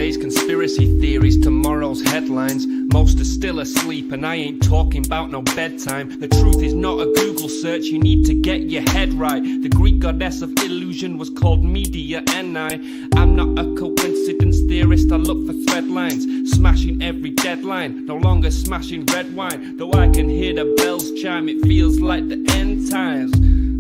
Yesterday's conspiracy theories, tomorrow's headlines. Most are still asleep and I ain't talking about no bedtime. The truth is not a Google search, you need to get your head right. The Greek goddess of illusion was called Media, and I'm not a coincidence theorist, I look for thread lines. Smashing every deadline, no longer smashing red wine. Though I can hear the bells chime, it feels like the end times.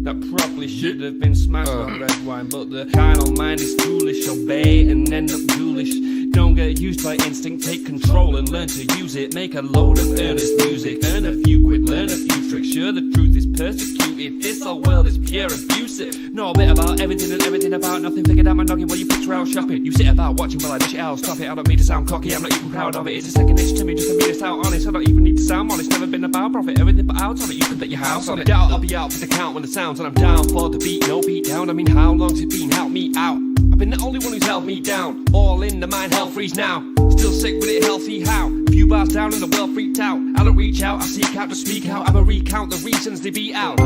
That probably should have been smashed on red wine, but the carnal mind is foolish. Obey and end up ghoulish. Don't get used by instinct, take control and learn to use it. Make a load of earnest music, earn a few quid, learn a few tricks. Sure, the truth is persecuted, this whole world is pure abusive. Know a bit about everything and everything about nothing. Figured out my noggin while you picture out shopping. You sit about watching while I dish it out, stop it. I don't mean to sound cocky, I'm not even proud of it. It's a second itch to me just to be this out honest. I don't even need to sound honest, never been about profit. Everything but out on it, you can bet your house on it. Doubt I'll be out for the count when the sounds, and I'm down for the beat, no beat down. I mean, how long's it been? Help me out. I've been the only one who's held me down. All in the mind, hell freeze now. Still sick with it, healthy how? Few bars down and the world freaked out. I don't reach out, I seek out to speak out. I'ma recount the reasons they beat out.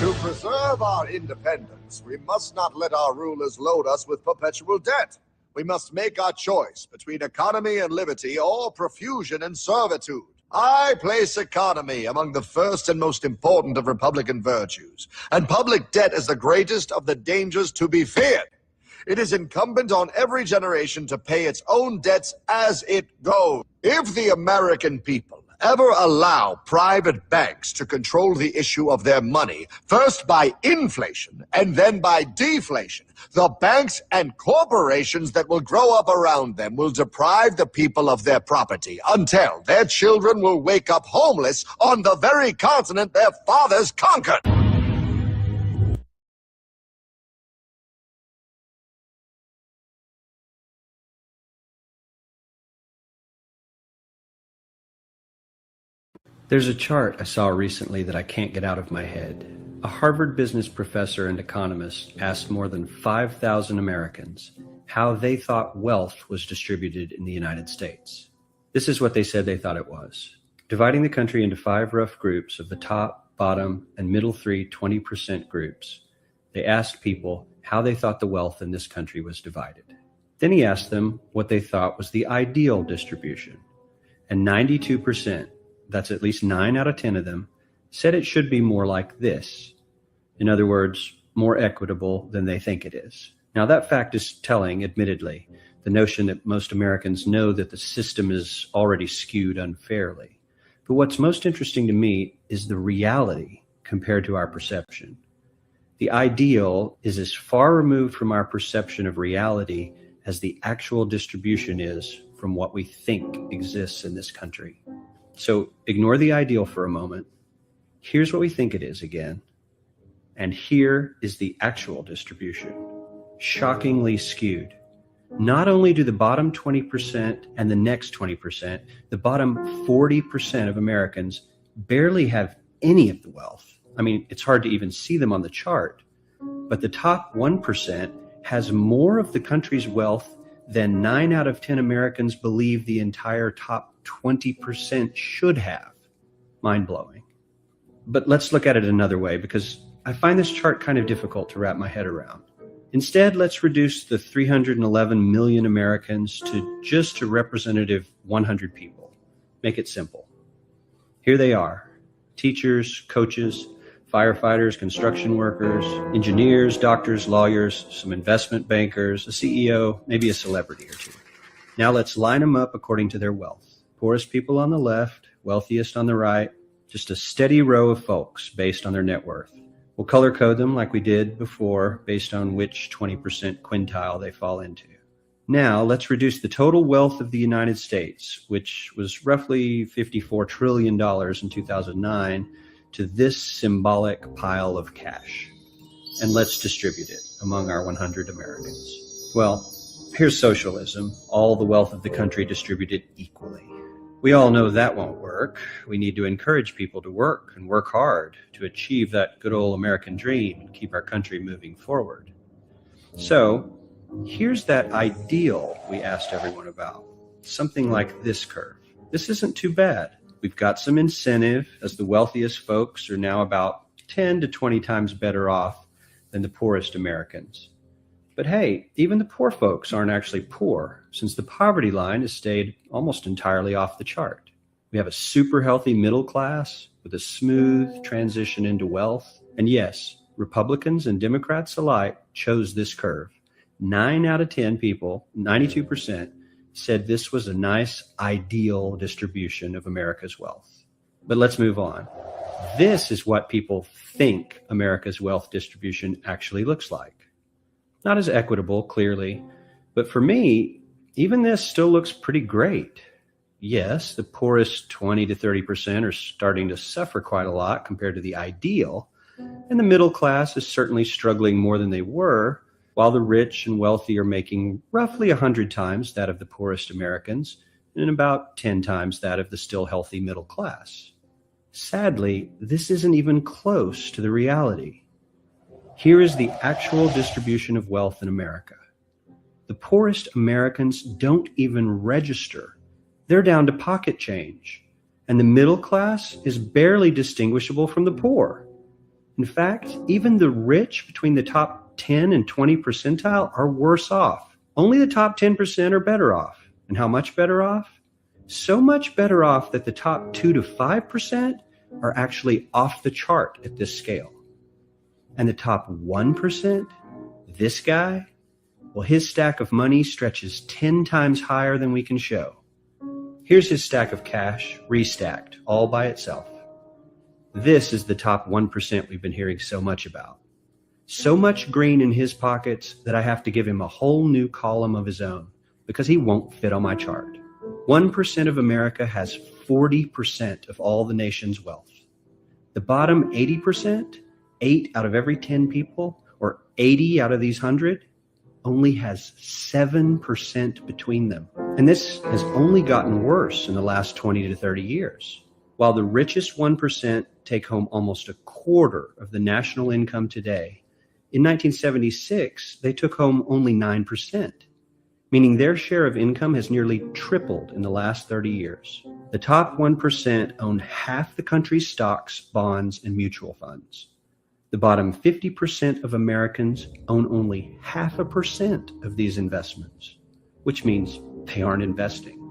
To preserve our independence, we must not let our rulers load us with perpetual debt. We must make our choice between economy and liberty or profusion and servitude. I place economy among the first and most important of Republican virtues, and public debt is the greatest of the dangers to be feared. It is incumbent on every generation to pay its own debts as it goes. If the American people ever allow private banks to control the issue of their money, first by inflation and then by deflation, the banks and corporations that will grow up around them will deprive the people of their property until their children will wake up homeless on the very continent their fathers conquered. There's a chart I saw recently that I can't get out of my head. A Harvard business professor and economist asked more than 5,000 Americans how they thought wealth was distributed in the United States. This is what they said they thought it was. Dividing the country into 5 rough groups of the top, bottom, and middle 3 20% groups, they asked people how they thought the wealth in this country was divided. Then he asked them what they thought was the ideal distribution. And 92%, that's at least 9 out of 10 of them, said it should be more like this. In other words, more equitable than they think it is. Now that fact is telling, admittedly, the notion that most Americans know that the system is already skewed unfairly. But what's most interesting to me is the reality compared to our perception. The ideal is as far removed from our perception of reality as the actual distribution is from what we think exists in this country. So ignore the ideal for a moment. Here's what we think it is again. And here is the actual distribution, shockingly skewed. Not only do the bottom 20% and the next 20%, the bottom 40% of Americans barely have any of the wealth. I mean, it's hard to even see them on the chart. But the top 1% has more of the country's wealth than 9 out of 10 Americans believe the entire top 20% should have. Mind-blowing. But let's look at it another way, because I find this chart kind of difficult to wrap my head around. Instead, let's reduce the 311 million Americans to just a representative 100 people. Make it simple. Here they are: teachers, coaches, firefighters, construction workers, engineers, doctors, lawyers, some investment bankers, a CEO, maybe a celebrity or two. Now let's line them up according to their wealth. Poorest people on the left, wealthiest on the right, just a steady row of folks based on their net worth. We'll color code them like we did before based on which 20% quintile they fall into. Now let's reduce the total wealth of the United States, which was roughly $54 trillion in 2009, to this symbolic pile of cash. And let's distribute it among our 100 Americans. Well, here's socialism, all the wealth of the country distributed equally. We all know that won't work. We need to encourage people to work and work hard to achieve that good old American dream and keep our country moving forward. So here's that ideal we asked everyone about. Something like this curve. This isn't too bad. We've got some incentive, as the wealthiest folks are now about 10 to 20 times better off than the poorest Americans. But hey, even the poor folks aren't actually poor, since the poverty line has stayed almost entirely off the chart. We have a super healthy middle class with a smooth transition into wealth. And yes, Republicans and Democrats alike chose this curve. 9 out of 10 people, 92%, said this was a nice, ideal distribution of America's wealth. But let's move on. This is what people think America's wealth distribution actually looks like. Not as equitable, clearly, but for me, even this still looks pretty great. Yes, the poorest 20 to 30% are starting to suffer quite a lot compared to the ideal, and the middle class is certainly struggling more than they were, while the rich and wealthy are making roughly 100 times that of the poorest Americans and about 10 times that of the still healthy middle class. Sadly, this isn't even close to the reality. Here is the actual distribution of wealth in America. The poorest Americans don't even register. They're down to pocket change. And the middle class is barely distinguishable from the poor. In fact, even the rich between the top 10 and 20 percentile are worse off. Only the top 10% are better off. And how much better off? So much better off that the top 2 to 5% are actually off the chart at this scale. And the top 1%, this guy, well, his stack of money stretches 10 times higher than we can show. Here's his stack of cash, restacked, all by itself. This is the top 1% we've been hearing so much about. So much green in his pockets that I have to give him a whole new column of his own because he won't fit on my chart. 1% of America has 40% of all the nation's wealth. The bottom 80%, 8 out of every 10 people, or 80 out of these 100, only has 7% between them. And this has only gotten worse in the last 20 to 30 years. While the richest 1% take home almost a quarter of the national income today, in 1976, they took home only 9%, meaning their share of income has nearly tripled in the last 30 years. The top 1% own half the country's stocks, bonds, and mutual funds. The bottom 50% of Americans own only 0.5% of these investments, which means they aren't investing.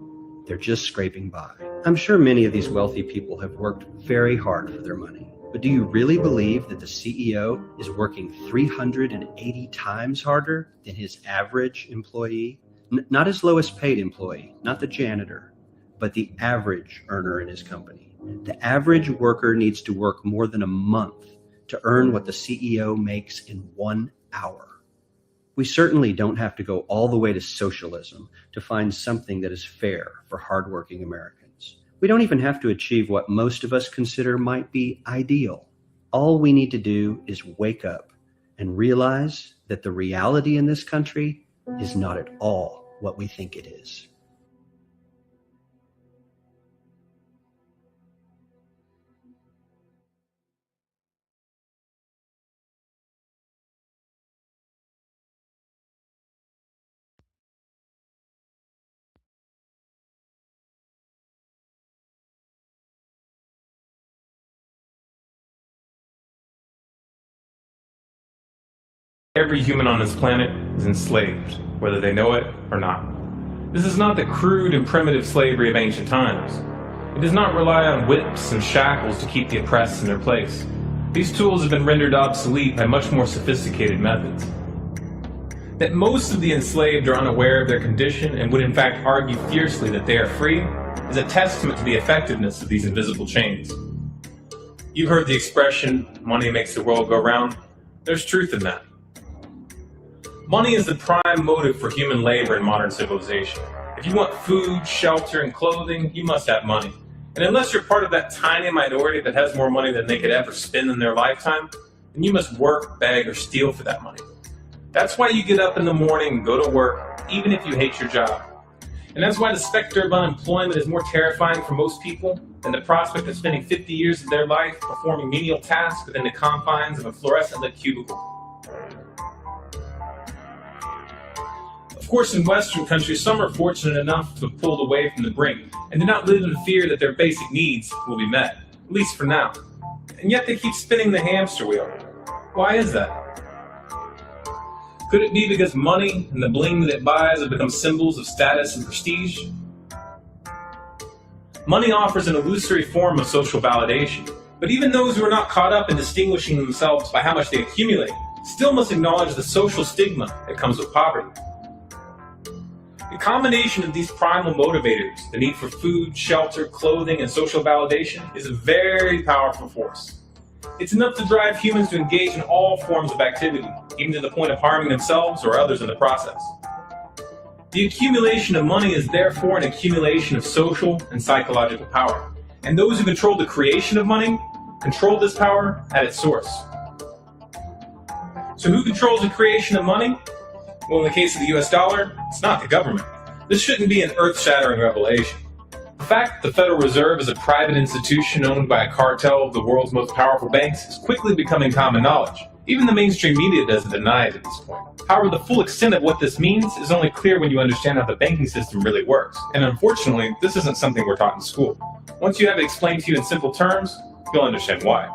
They're just scraping by. I'm sure many of these wealthy people have worked very hard for their money. But do you really believe that the CEO is working 380 times harder than his average employee? Not his lowest paid employee, not the janitor, but the average earner in his company. The average worker needs to work more than a month to earn what the CEO makes in 1 hour. We certainly don't have to go all the way to socialism to find something that is fair for hardworking Americans. We don't even have to achieve what most of us consider might be ideal. All we need to do is wake up and realize that the reality in this country is not at all what we think it is. Every human on this planet is enslaved, whether they know it or not. This is not the crude and primitive slavery of ancient times. It does not rely on whips and shackles to keep the oppressed in their place. These tools have been rendered obsolete by much more sophisticated methods. That most of the enslaved are unaware of their condition and would in fact argue fiercely that they are free is a testament to the effectiveness of these invisible chains. You've heard the expression, money makes the world go round. There's truth in that. Money is the prime motive for human labor in modern civilization. If you want food, shelter, and clothing, you must have money. And unless you're part of that tiny minority that has more money than they could ever spend in their lifetime, then you must work, beg, or steal for that money. That's why you get up in the morning and go to work, even if you hate your job. And that's why the specter of unemployment is more terrifying for most people than the prospect of spending 50 years of their life performing menial tasks within the confines of a fluorescent-lit cubicle. Of course, in Western countries, some are fortunate enough to have pulled away from the brink and do not live in fear that their basic needs will be met, at least for now. And yet they keep spinning the hamster wheel. Why is that? Could it be because money and the bling that it buys have become symbols of status and prestige? Money offers an illusory form of social validation, but even those who are not caught up in distinguishing themselves by how much they accumulate still must acknowledge the social stigma that comes with poverty. The combination of these primal motivators, the need for food, shelter, clothing, and social validation, is a very powerful force. It's enough to drive humans to engage in all forms of activity, even to the point of harming themselves or others in the process. The accumulation of money is therefore an accumulation of social and psychological power, and those who control the creation of money control this power at its source. So who controls the creation of money? Well, in the case of the US dollar, it's not the government. This shouldn't be an earth-shattering revelation. The fact that the Federal Reserve is a private institution owned by a cartel of the world's most powerful banks is quickly becoming common knowledge. Even the mainstream media doesn't deny it at this point. However, the full extent of what this means is only clear when you understand how the banking system really works. And unfortunately, this isn't something we're taught in school. Once you have it explained to you in simple terms, you'll understand why.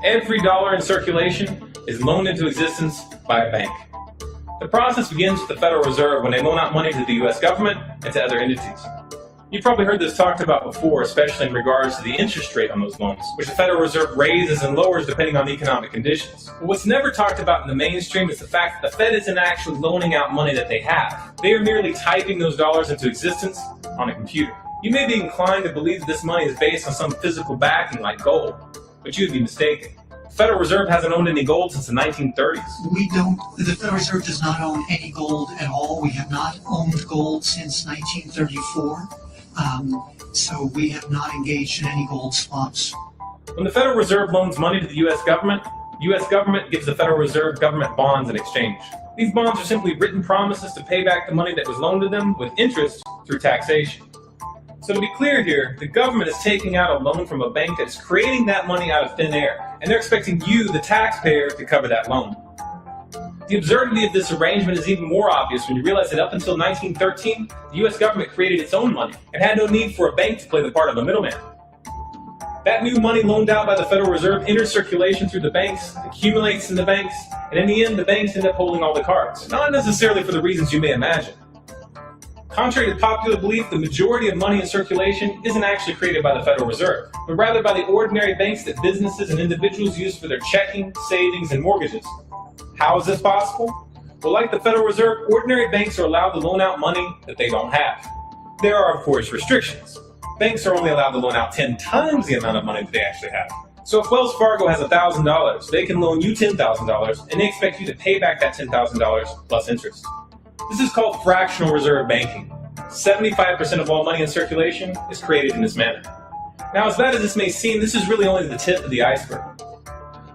Every dollar in circulation is loaned into existence by a bank. The process begins with the Federal Reserve when they loan out money to the US government and to other entities. You've probably heard this talked about before, especially in regards to the interest rate on those loans, which the Federal Reserve raises and lowers depending on economic conditions. But what's never talked about in the mainstream is the fact that the Fed isn't actually loaning out money that they have. They are merely typing those dollars into existence on a computer. You may be inclined to believe that this money is based on some physical backing like gold, but you'd be mistaken. The Federal Reserve hasn't owned any gold since the 1930s. The Federal Reserve does not own any gold at all. We have not owned gold since 1934. So we have not engaged in any gold swaps. When the Federal Reserve loans money to the U.S. government gives the Federal Reserve government bonds in exchange. These bonds are simply written promises to pay back the money that was loaned to them with interest through taxation. So to be clear here, the government is taking out a loan from a bank that is creating that money out of thin air, and they're expecting you, the taxpayer, to cover that loan. The absurdity of this arrangement is even more obvious when you realize that up until 1913, the US government created its own money and had no need for a bank to play the part of a middleman. That new money loaned out by the Federal Reserve enters circulation through the banks, accumulates in the banks, and in the end, the banks end up holding all the cards. Not necessarily for the reasons you may imagine. Contrary to popular belief, the majority of money in circulation isn't actually created by the Federal Reserve, but rather by the ordinary banks that businesses and individuals use for their checking, savings, and mortgages. How is this possible? Well, like the Federal Reserve, ordinary banks are allowed to loan out money that they don't have. There are, of course, restrictions. Banks are only allowed to loan out 10 times the amount of money that they actually have. So if Wells Fargo has $1,000, they can loan you $10,000, and they expect you to pay back that $10,000 plus interest. This is called fractional reserve banking. 75% of all money in circulation is created in this manner. Now, as bad as this may seem, this is really only the tip of the iceberg.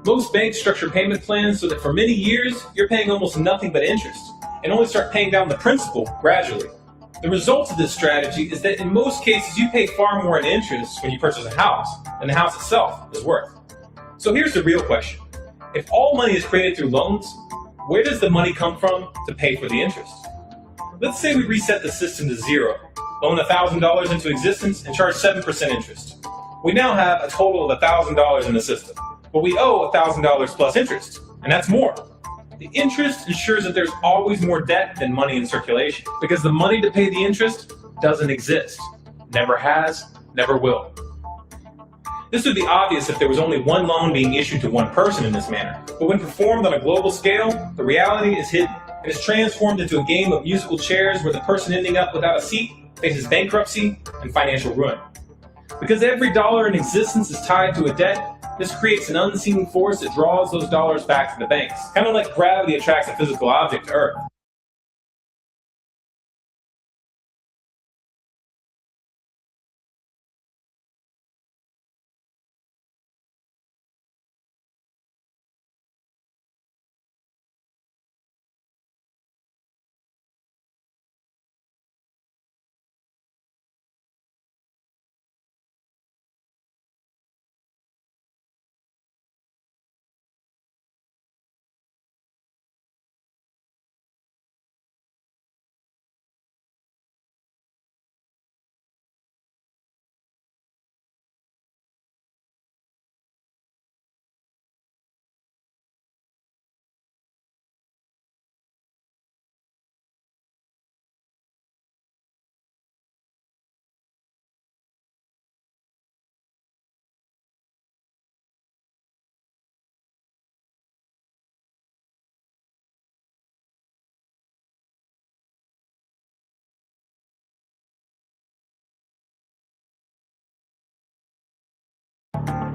Most banks structure payment plans so that for many years, you're paying almost nothing but interest, and only start paying down the principal gradually. The result of this strategy is that in most cases, you pay far more in interest when you purchase a house than the house itself is worth. So here's the real question. If all money is created through loans, where does the money come from to pay for the interest? Let's say we reset the system to zero, loan $1,000 into existence, and charge 7% interest. We now have a total of $1,000 in the system, but we owe $1,000 plus interest, and that's more. The interest ensures that there's always more debt than money in circulation, because the money to pay the interest doesn't exist. Never has, never will. This would be obvious if there was only one loan being issued to one person in this manner, but when performed on a global scale, the reality is hidden and is transformed into a game of musical chairs where the person ending up without a seat faces bankruptcy and financial ruin. Because every dollar in existence is tied to a debt, this creates an unseen force that draws those dollars back to the banks, kind of like gravity attracts a physical object to Earth.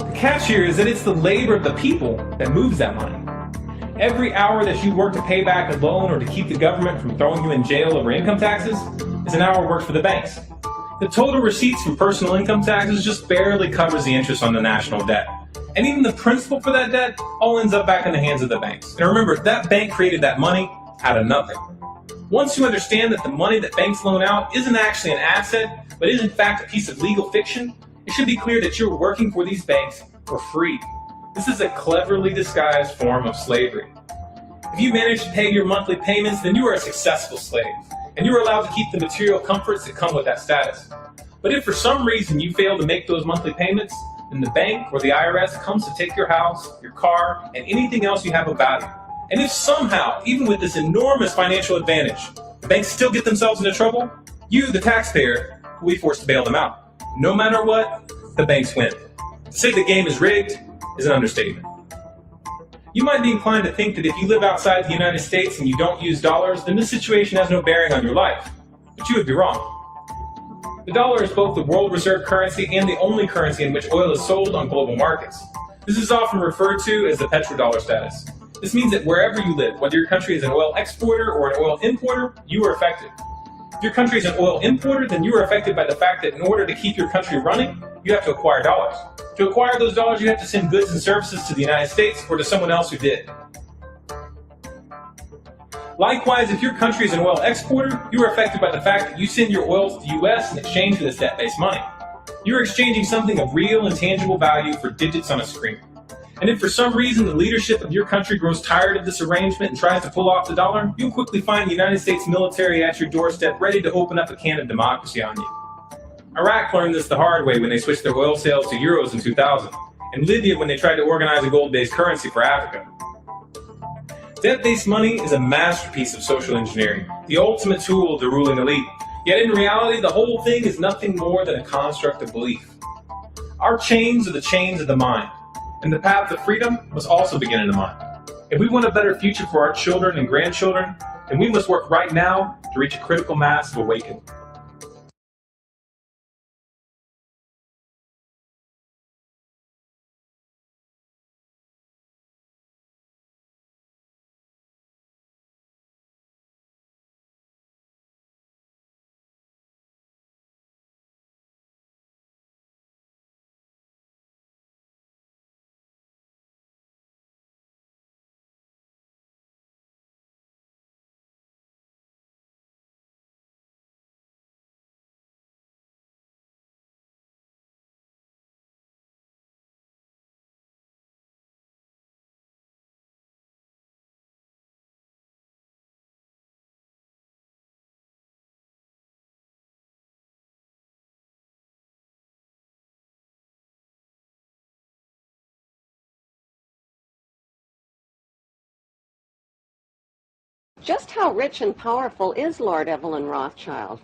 The catch here is that it's the labor of the people that moves that money. Every hour that you work to pay back a loan or to keep the government from throwing you in jail over income taxes is an hour worked for the banks. The total receipts from personal income taxes just barely covers the interest on the national debt. And even the principal for that debt all ends up back in the hands of the banks. And remember, that bank created that money out of nothing. Once you understand that the money that banks loan out isn't actually an asset, but is in fact a piece of legal fiction, it should be clear that you're working for these banks for free. This is a cleverly disguised form of slavery. If you manage to pay your monthly payments, then you are a successful slave, and you are allowed to keep the material comforts that come with that status. But if for some reason you fail to make those monthly payments, then the bank or the IRS comes to take your house, your car, and anything else you have of value. And if somehow, even with this enormous financial advantage, the banks still get themselves into trouble, you, the taxpayer, will be forced to bail them out. No matter what, the banks win. To say the game is rigged is an understatement. You might be inclined to think that if you live outside the United States and you don't use dollars, then this situation has no bearing on your life. But you would be wrong. The dollar is both the world reserve currency and the only currency in which oil is sold on global markets. This is often referred to as the petrodollar status. This means that wherever you live, whether your country is an oil exporter or an oil importer, you are affected. If your country is an oil importer, then you are affected by the fact that in order to keep your country running, you have to acquire dollars. To acquire those dollars, you have to send goods and services to the United States or to someone else who did. Likewise, if your country is an oil exporter, you are affected by the fact that you send your oil to the US in exchange for this debt-based money. You're exchanging something of real and tangible value for digits on a screen. And if for some reason the leadership of your country grows tired of this arrangement and tries to pull off the dollar, you'll quickly find the United States military at your doorstep ready to open up a can of democracy on you. Iraq learned this the hard way when they switched their oil sales to euros in 2000, and Libya when they tried to organize a gold-based currency for Africa. Debt-based money is a masterpiece of social engineering, the ultimate tool of the ruling elite. Yet in reality, the whole thing is nothing more than a construct of belief. Our chains are the chains of the mind, and the path to freedom must also begin in the mind. If we want a better future for our children and grandchildren, then we must work right now to reach a critical mass of awakening. Just how rich and powerful is Lord Evelyn Rothschild?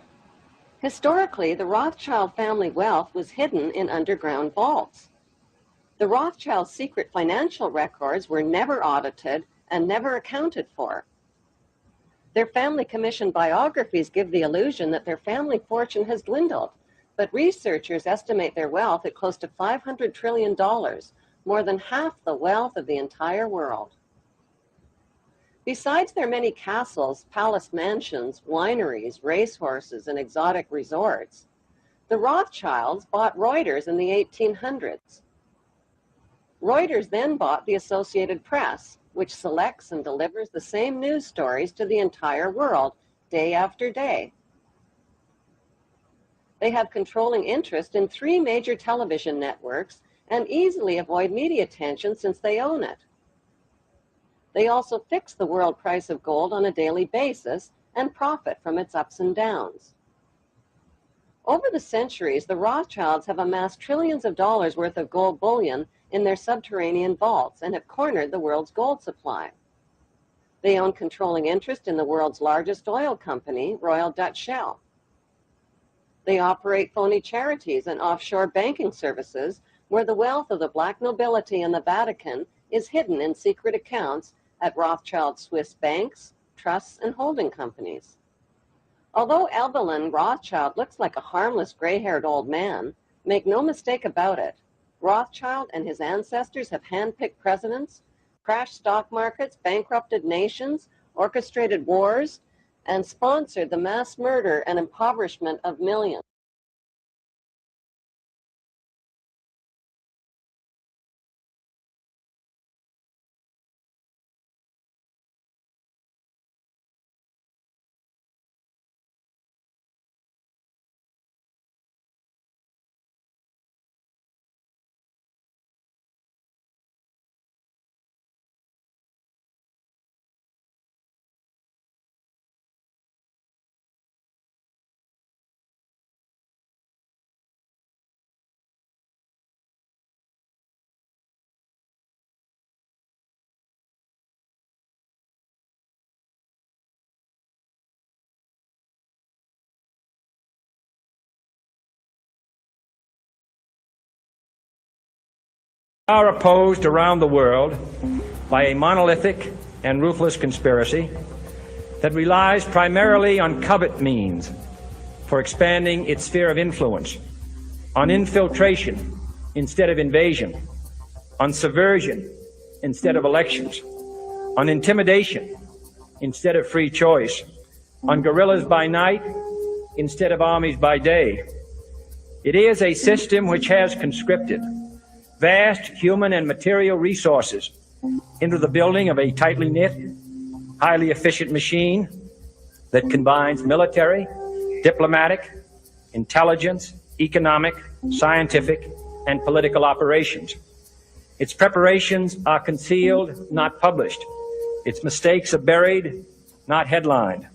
Historically, the Rothschild family wealth was hidden in underground vaults. The Rothschild secret financial records were never audited and never accounted for. Their family commissioned biographies give the illusion that their family fortune has dwindled, but researchers estimate their wealth at close to $500 trillion, more than half the wealth of the entire world. Besides their many castles, palace mansions, wineries, racehorses, and exotic resorts, the Rothschilds bought Reuters in the 1800s. Reuters then bought the Associated Press, which selects and delivers the same news stories to the entire world, day after day. They have controlling interest in 3 major television networks and easily avoid media attention since they own it. They also fix the world price of gold on a daily basis and profit from its ups and downs. Over the centuries, the Rothschilds have amassed trillions of dollars worth of gold bullion in their subterranean vaults and have cornered the world's gold supply. They own controlling interest in the world's largest oil company, Royal Dutch Shell. They operate phony charities and offshore banking services where the wealth of the black nobility and the Vatican is hidden in secret accounts at Rothschild Swiss banks, trusts, and holding companies. Although Evelyn Rothschild looks like a harmless gray-haired old man, make no mistake about it, Rothschild and his ancestors have handpicked presidents, crashed stock markets, bankrupted nations, orchestrated wars, and sponsored the mass murder and impoverishment of millions. Are opposed around the world by a monolithic and ruthless conspiracy that relies primarily on covert means for expanding its sphere of influence, on infiltration instead of invasion, on subversion instead of elections, on intimidation instead of free choice, on guerrillas by night instead of armies by day. It is a system which has conscripted vast human and material resources into the building of a tightly knit, highly efficient machine that combines military, diplomatic, intelligence, economic, scientific, and political operations. Its preparations are concealed, not published. Its mistakes are buried, not headlined.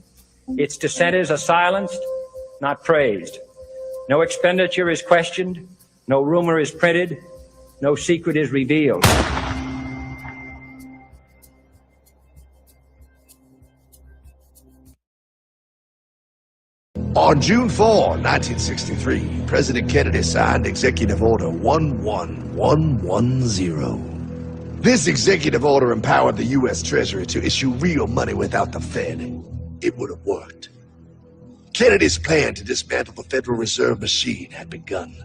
Its dissenters are silenced, not praised. No expenditure is questioned, no rumor is printed, no secret is revealed. On June 4, 1963, President Kennedy signed Executive Order 11110. This executive order empowered the U.S. Treasury to issue real money without the Fed. It would have worked. Kennedy's plan to dismantle the Federal Reserve machine had begun.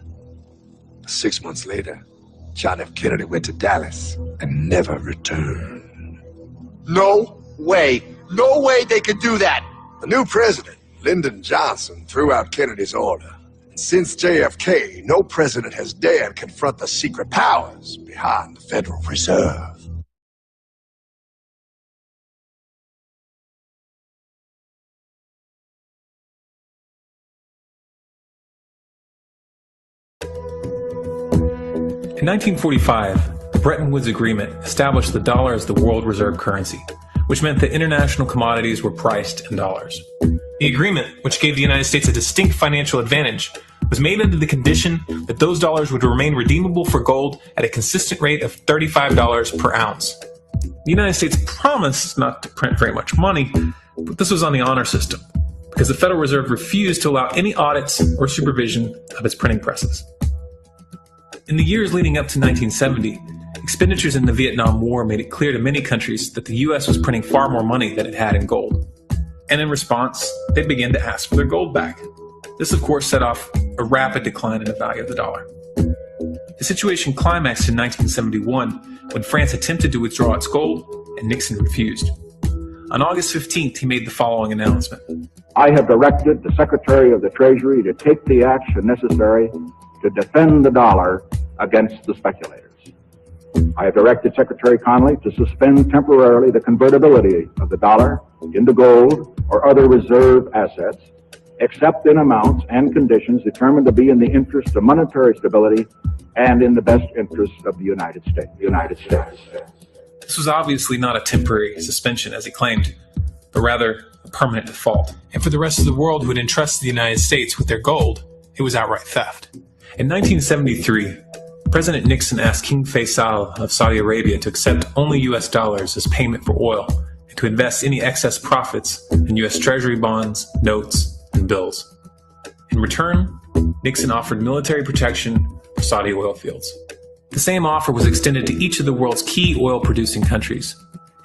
6 months later, John F. Kennedy went to Dallas and never returned. No way they could do that! The new president, Lyndon Johnson, threw out Kennedy's order. And since JFK, no president has dared confront the secret powers behind the Federal Reserve. In 1945, the Bretton Woods Agreement established the dollar as the world reserve currency, which meant that international commodities were priced in dollars. The agreement, which gave the United States a distinct financial advantage, was made under the condition that those dollars would remain redeemable for gold at a consistent rate of $35 per ounce. The United States promised not to print very much money, but this was on the honor system, because the Federal Reserve refused to allow any audits or supervision of its printing presses. In the years leading up to 1970, expenditures in the Vietnam War made it clear to many countries that the U.S. was printing far more money than it had in gold. And in response, they began to ask for their gold back. This, of course, set off a rapid decline in the value of the dollar. The situation climaxed in 1971 when France attempted to withdraw its gold and Nixon refused. On August 15th, he made the following announcement. I have directed the Secretary of the Treasury to take the action necessary to defend the dollar against the speculators. I have directed Secretary Connally to suspend temporarily the convertibility of the dollar into gold or other reserve assets, except in amounts and conditions determined to be in the interest of monetary stability and in the best interest of the United States. This was obviously not a temporary suspension, as he claimed, but rather a permanent default. And for the rest of the world who had entrusted the United States with their gold, it was outright theft. In 1973, President Nixon asked King Faisal of Saudi Arabia to accept only U.S. dollars as payment for oil and to invest any excess profits in U.S. Treasury bonds, notes, and bills. In return, Nixon offered military protection for Saudi oil fields. The same offer was extended to each of the world's key oil-producing countries,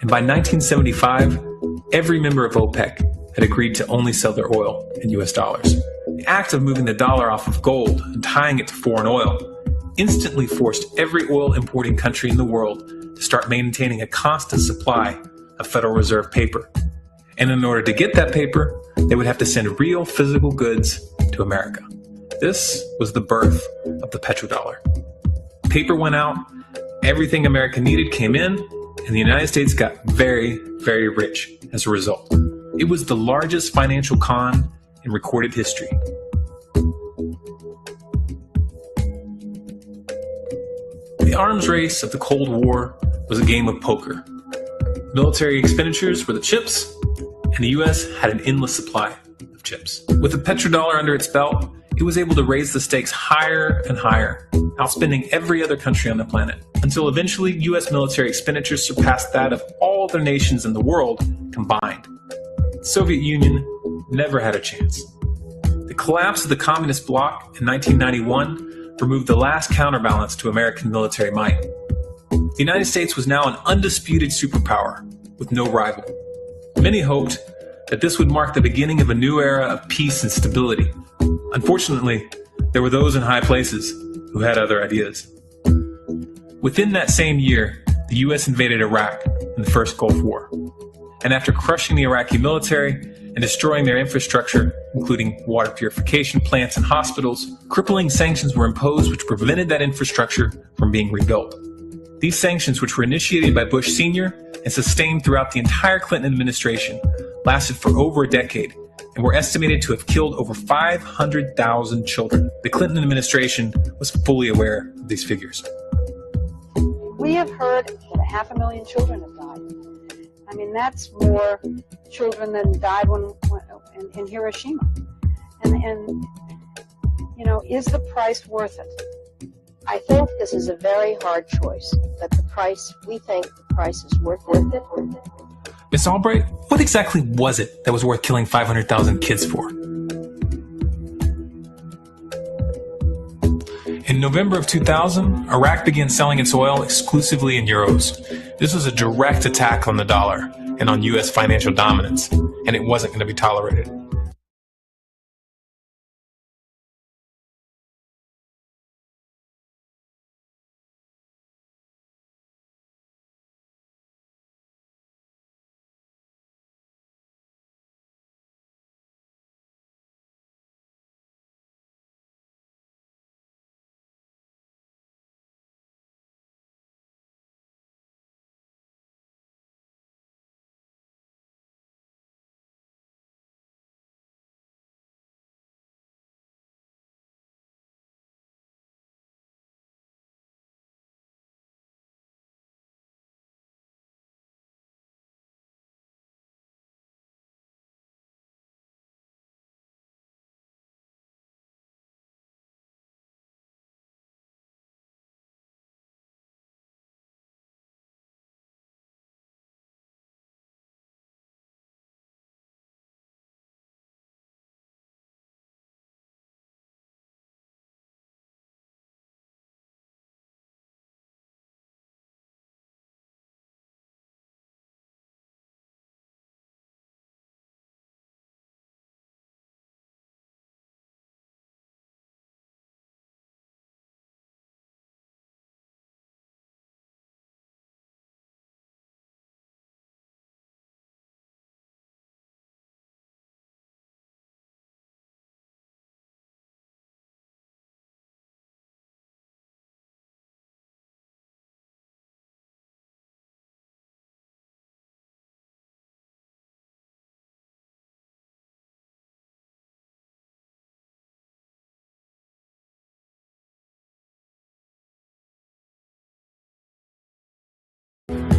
and by 1975, every member of OPEC had agreed to only sell their oil in U.S. dollars. The act of moving the dollar off of gold and tying it to foreign oil instantly forced every oil-importing country in the world to start maintaining a constant supply of Federal Reserve paper. And in order to get that paper, they would have to send real physical goods to America. This was the birth of the petrodollar. Paper went out, everything America needed came in, and the United States got very, very rich as a result. It was the largest financial con in recorded history. The arms race of the Cold War was a game of poker. Military expenditures were the chips, and the U.S. had an endless supply of chips. With the petrodollar under its belt, it was able to raise the stakes higher and higher, outspending every other country on the planet, until eventually U.S. military expenditures surpassed that of all other nations in the world combined. The Soviet Union never had a chance. The collapse of the communist bloc in 1991 removed the last counterbalance to American military might. The United States was now an undisputed superpower with no rival. Many hoped that this would mark the beginning of a new era of peace and stability. Unfortunately, there were those in high places who had other ideas. Within that same year, the U.S. invaded Iraq in the first Gulf War. And after crushing the Iraqi military and destroying their infrastructure, including water purification plants and hospitals, crippling sanctions were imposed which prevented that infrastructure from being rebuilt. These sanctions, which were initiated by Bush Sr., and sustained throughout the entire Clinton administration, lasted for over a decade, and were estimated to have killed over 500,000 children. The Clinton administration was fully aware of these figures. We have heard that 500,000 children have died. I mean, that's more children than died in Hiroshima. And you know, is the price worth it? I think this is a very hard choice, but we think the price is worth it. Ms. Albright, what exactly was it that was worth killing 500,000 kids for? In November of 2000, Iraq began selling its oil exclusively in euros. This was a direct attack on the dollar and on U.S. financial dominance, and it wasn't going to be tolerated.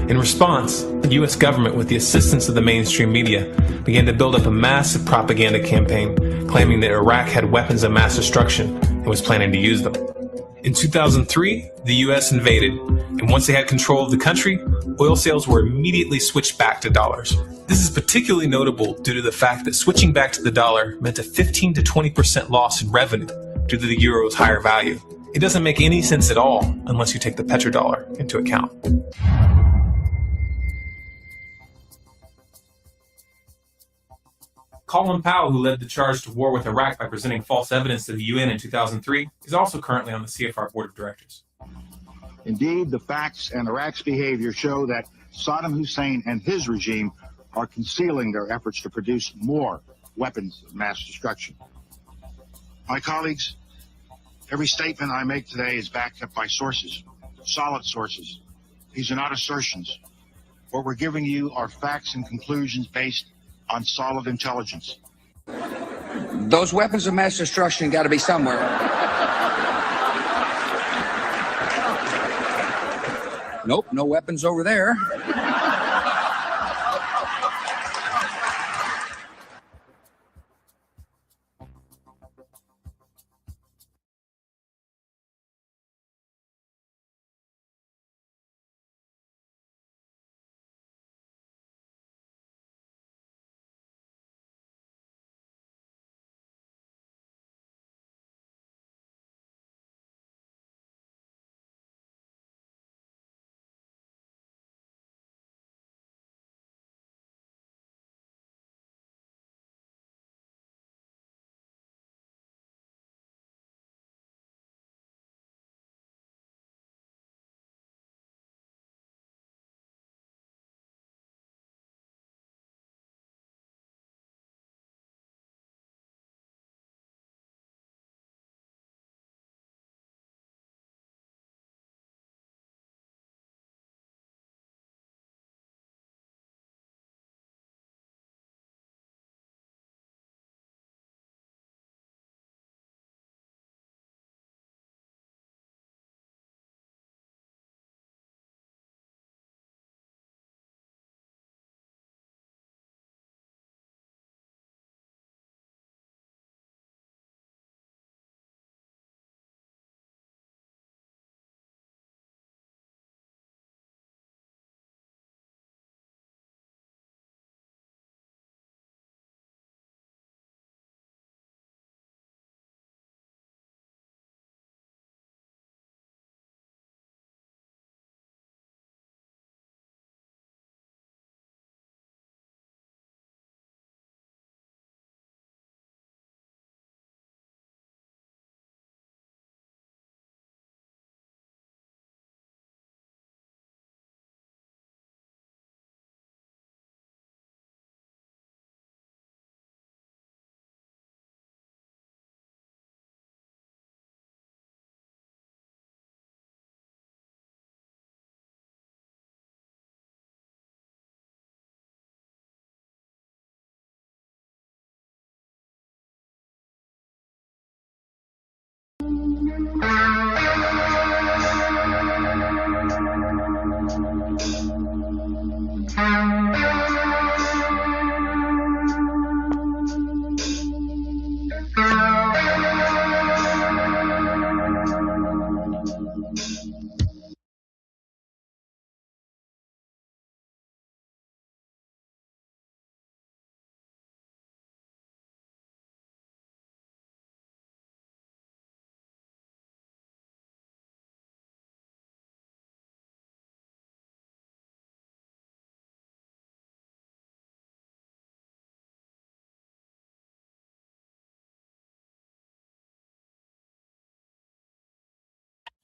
In response, the U.S. government, with the assistance of the mainstream media, began to build up a massive propaganda campaign claiming that Iraq had weapons of mass destruction and was planning to use them. In 2003, the U.S. invaded, and once they had control of the country, oil sales were immediately switched back to dollars. This is particularly notable due to the fact that switching back to the dollar meant a 15 to 20% loss in revenue due to the euro's higher value. It doesn't make any sense at all unless you take the petrodollar into account. Colin Powell, who led the charge to war with Iraq by presenting false evidence to the UN in 2003, is also currently on the CFR Board of Directors. Indeed, the facts and Iraq's behavior show that Saddam Hussein and his regime are concealing their efforts to produce more weapons of mass destruction. My colleagues, every statement I make today is backed up by sources, solid sources. These are not assertions. What we're giving you are facts and conclusions based on solid intelligence. Those weapons of mass destruction got to be somewhere. Nope, no weapons over there.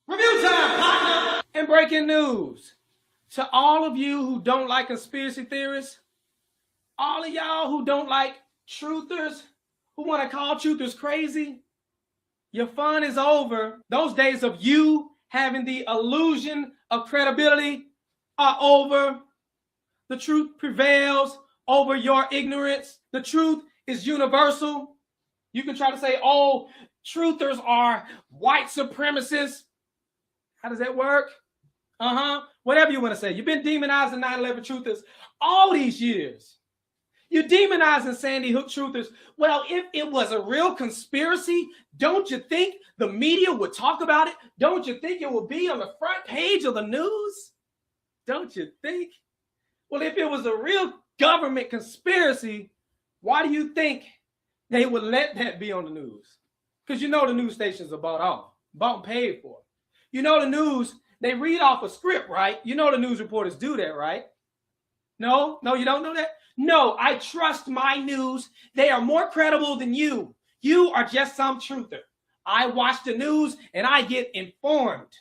Review time, partner! And breaking news. To all of you who don't like conspiracy theorists, all of y'all who don't like truthers, who want to call truthers crazy, your fun is over. Those days of you having the illusion of credibility are over. The truth prevails over your ignorance. The truth is universal. You can try to say, oh, truthers are white supremacists. How does that work? Whatever you want to say. You've been demonizing 9/11 truthers all these years. You're demonizing Sandy Hook truthers. Well, if it was a real conspiracy, don't you think the media would talk about it? Don't you think it would be on the front page of the news? Don't you think? Well, if it was a real government conspiracy, why do you think they would let that be on the news? Because you know the news stations are bought and paid for. You know the news, they read off a script, right? You know the news reporters do that, right? No, you don't know that? No, I trust my news. They are more credible than you. You are just some truther. I watch the news and I get informed.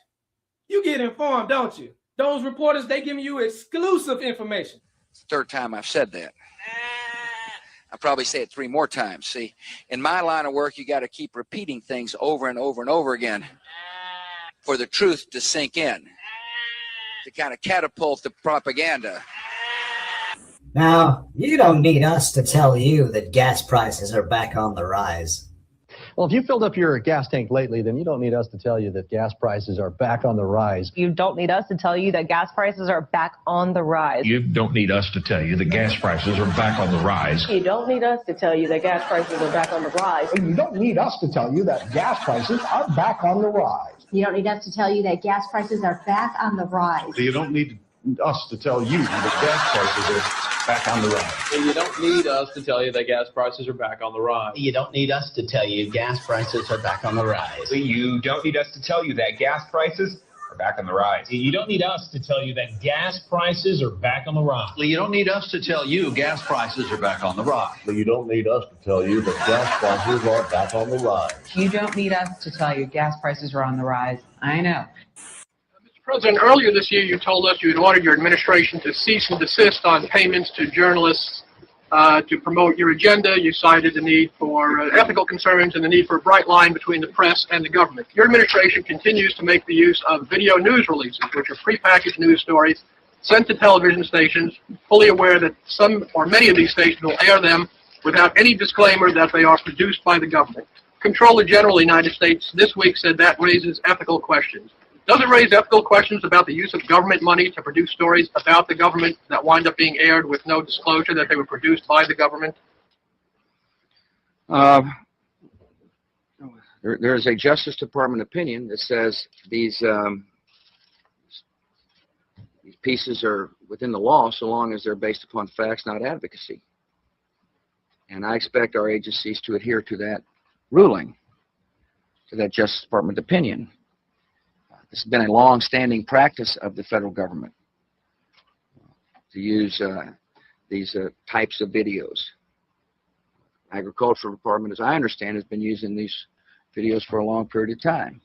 You get informed, don't you? Those reporters, they give you exclusive information. It's the third time I've said that. I'll probably say it 3 more times. See, in my line of work, you got to keep repeating things over and over and over again for the truth to sink in, to kind of catapult the propaganda. Now, you don't need us to tell you that gas prices are back on the rise. Well, if you filled up your gas tank lately, then you don't need us to tell you that gas prices are back on the rise. You don't need us to tell you that gas prices are back on the rise. You don't need us to tell you that gas prices are back on the rise. You don't need us to tell you that gas prices are back on the rise. You don't need us to tell you that gas prices are back on the rise. You don't need us to tell you that gas prices are back on the rise. You don't need us to tell you that gas prices are back on the rise. And you don't need us to tell you that gas prices are back on the rise. You don't need us to tell you gas prices are back on the rise. You don't need us to tell you that gas prices are back on the rise. You don't need us to tell you that gas prices are back on the rise. You don't need us to tell you gas prices are back on the rise. You don't need us to tell you that gas prices are back on the rise. You don't need us to tell you gas prices are on the rise. I know. President, earlier this year you told us you had ordered your administration to cease and desist on payments to journalists to promote your agenda. You cited the need for ethical concerns and the need for a bright line between the press and the government. Your administration continues to make the use of video news releases, which are prepackaged news stories sent to television stations, fully aware that some or many of these stations will air them without any disclaimer that they are produced by the government. Comptroller General of the United States this week said that raises ethical questions. Does it raise ethical questions about the use of government money to produce stories about the government that wind up being aired with no disclosure that they were produced by the government? There is a Justice Department opinion that says these pieces are within the law so long as they're based upon facts, not advocacy. And I expect our agencies to adhere to that ruling, to that Justice Department opinion. This has been a long-standing practice of the federal government to use these types of videos. Agricultural Department, as I understand, has been using these videos for a long period of time.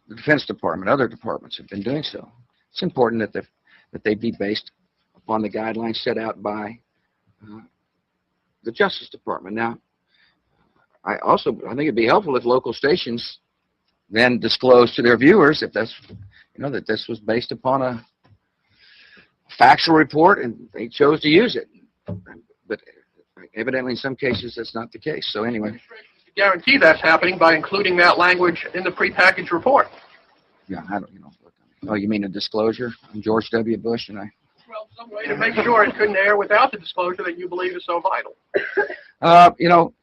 The Defense Department, other departments have been doing so. It's important that they be based upon the guidelines set out by the Justice Department. Now, I think it'd be helpful if local stations then disclose to their viewers if that's, that this was based upon a factual report and they chose to use it. But evidently in some cases that's not the case. So anyway. guarantee that's happening by including that language in the prepackaged report. Yeah, I don't, oh, you mean a disclosure on George W. Bush and I? Well, some way to make sure it couldn't air without the disclosure that you believe is so vital.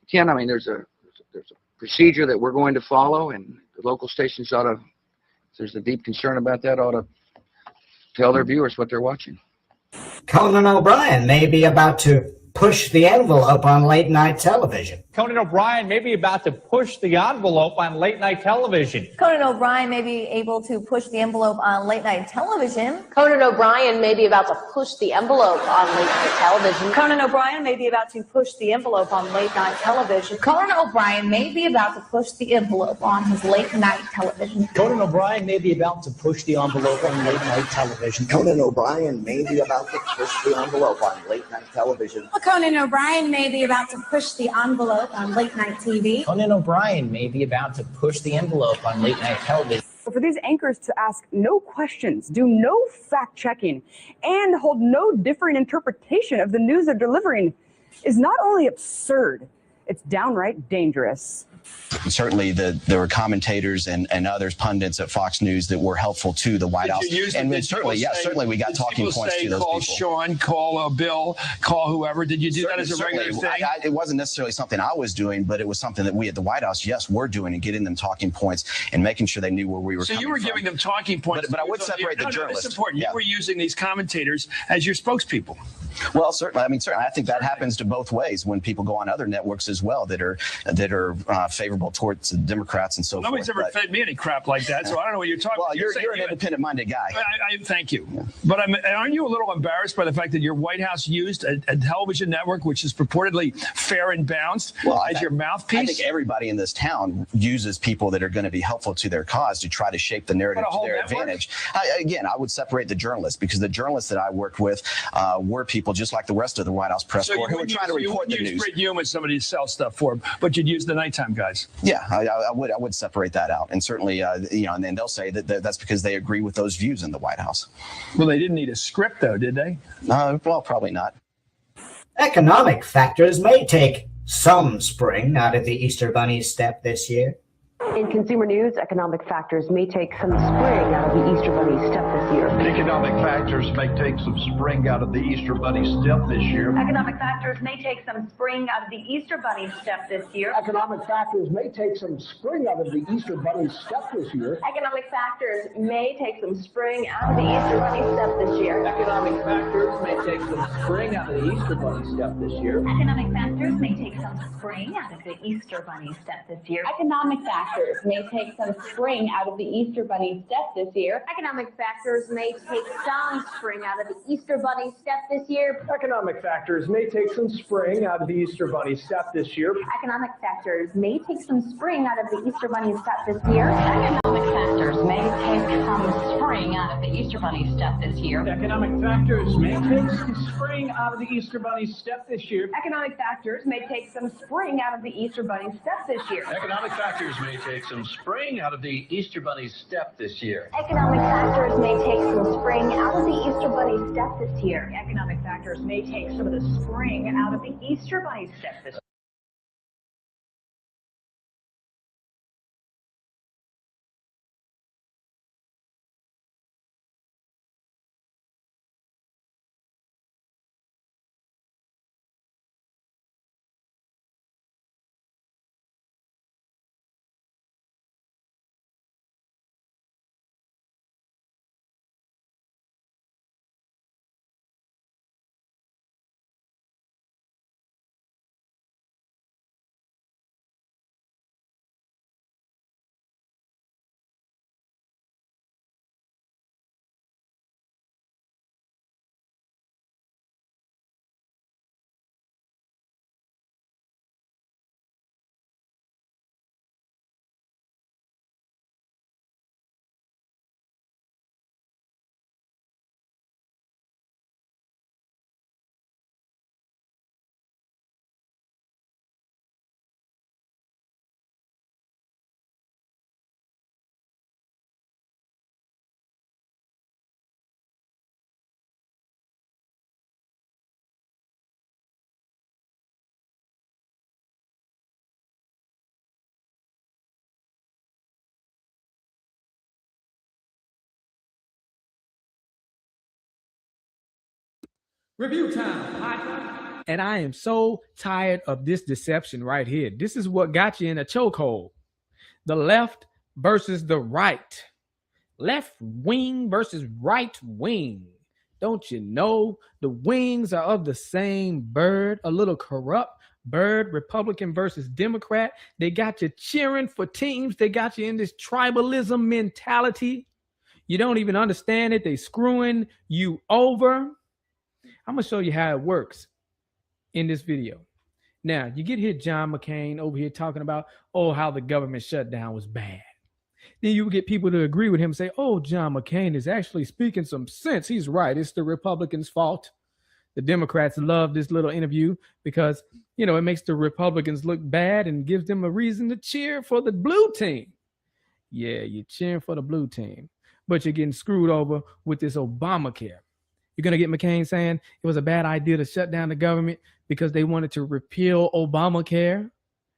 Ken, I mean, there's a procedure that we're going to follow, and the local stations ought to, if there's a deep concern about that, ought to tell their viewers what they're watching. Conan O'Brien may be about to push the envelope on late night television. Conan O'Brien may be about to push the envelope on late night television. Conan O'Brien may be able to push the envelope on late night television. Conan O'Brien may be about to push the envelope on late night television. Conan O'Brien may be about to push the envelope on late night television. Conan O'Brien may be about to push the envelope on his late night television. Conan O'Brien may be about to push the envelope on late night television. Conan O'Brien may be about to push the envelope on late night television. Conan O'Brien may be about to push the envelope on late night TV. Conan O'Brien may be about to push the envelope on late night television. For these anchors to ask no questions, do no fact checking, and hold no different interpretation of the news they're delivering is not only absurd, it's downright dangerous. Certainly, there were commentators and others, pundits at Fox News that were helpful to the White House. And certainly, we got talking points to those people. Call Sean, call Bill, call whoever. Did you do that as a regular thing? It wasn't necessarily something I was doing, but it was something that we at the White House, yes, were doing and getting them talking points and making sure they knew where we were coming from. So you were giving them talking points. But I would separate the journalists. It's important. You were using these commentators as your spokespeople. Well, certainly. I mean, certainly. I think that happens to both ways when people go on other networks as well that are favorable towards the Democrats and so forth. Nobody's ever fed me any crap like that, so I don't know what you're talking about. Well, you're an independent-minded guy. I thank you. Yeah. But aren't you a little embarrassed by the fact that your White House used a television network which is purportedly fair and balanced as your mouthpiece? I think everybody in this town uses people that are going to be helpful to their cause to try to shape the narrative to their advantage. Again, I would separate the journalists because the journalists that I worked with were people just like the rest of the White House press corps who were trying to report the news. You wouldn't use Fred Hume as somebody to sell stuff for, but you'd use the nighttime guys. Yeah, I would separate that out, and certainly, and then they'll say that that's because they agree with those views in the White House. Well, they didn't need a script, though, did they? Well, probably not. Economic factors may take some spring out of the Easter Bunny's step this year. In consumer news, economic factors may take some spring out of the Easter Bunny step this year. Economic factors may take some spring out of the Easter Bunny step this year. Economic factors may take some spring out of the Easter Bunny step this year. Economic factors may take some spring out of the Easter Bunny step this year. Economic factors may take some spring out of the Easter Bunny step this year. Economic factors may take some spring out of the Easter Bunny step this year. Economic factors may take some spring out of the Easter Bunny step this year. Economic factors may take some spring out of the Easter Bunny step this year. Economic factors may take some spring out of the Easter Bunny step this year. Economic factors may take some spring out of the Easter Bunny step this year. Economic factors may take some spring out of the Easter Bunny step this year. Economic factors may take some spring out of the Easter Bunny step this year. Economic factors may take some spring out of the Easter Bunny step this year. Economic factors may take some spring out of the Easter Bunny step this year. Economic factors may take some spring out of the Easter Bunny step this year. Economic factors may take some spring out of the Easter Bunny step this year. Economic factors may take some of the spring out of the Easter Bunny step this year. Review time, partner. And I am so tired of this deception right here. This is what got you in a chokehold. The left versus the right. Left wing versus right wing. Don't you know the wings are of the same bird? A little corrupt bird, Republican versus Democrat. They got you cheering for teams. They got you in this tribalism mentality. You don't even understand it. They screwing you over. I'm going to show you how it works in this video. Now, you get here John McCain over here talking about, oh, how the government shutdown was bad. Then you get people to agree with him and say, oh, John McCain is actually speaking some sense. He's right. It's the Republicans' fault. The Democrats love this little interview because, you know, it makes the Republicans look bad and gives them a reason to cheer for the blue team. Yeah, you're cheering for the blue team, but you're getting screwed over with this Obamacare. You're going to get McCain saying it was a bad idea to shut down the government because they wanted to repeal Obamacare.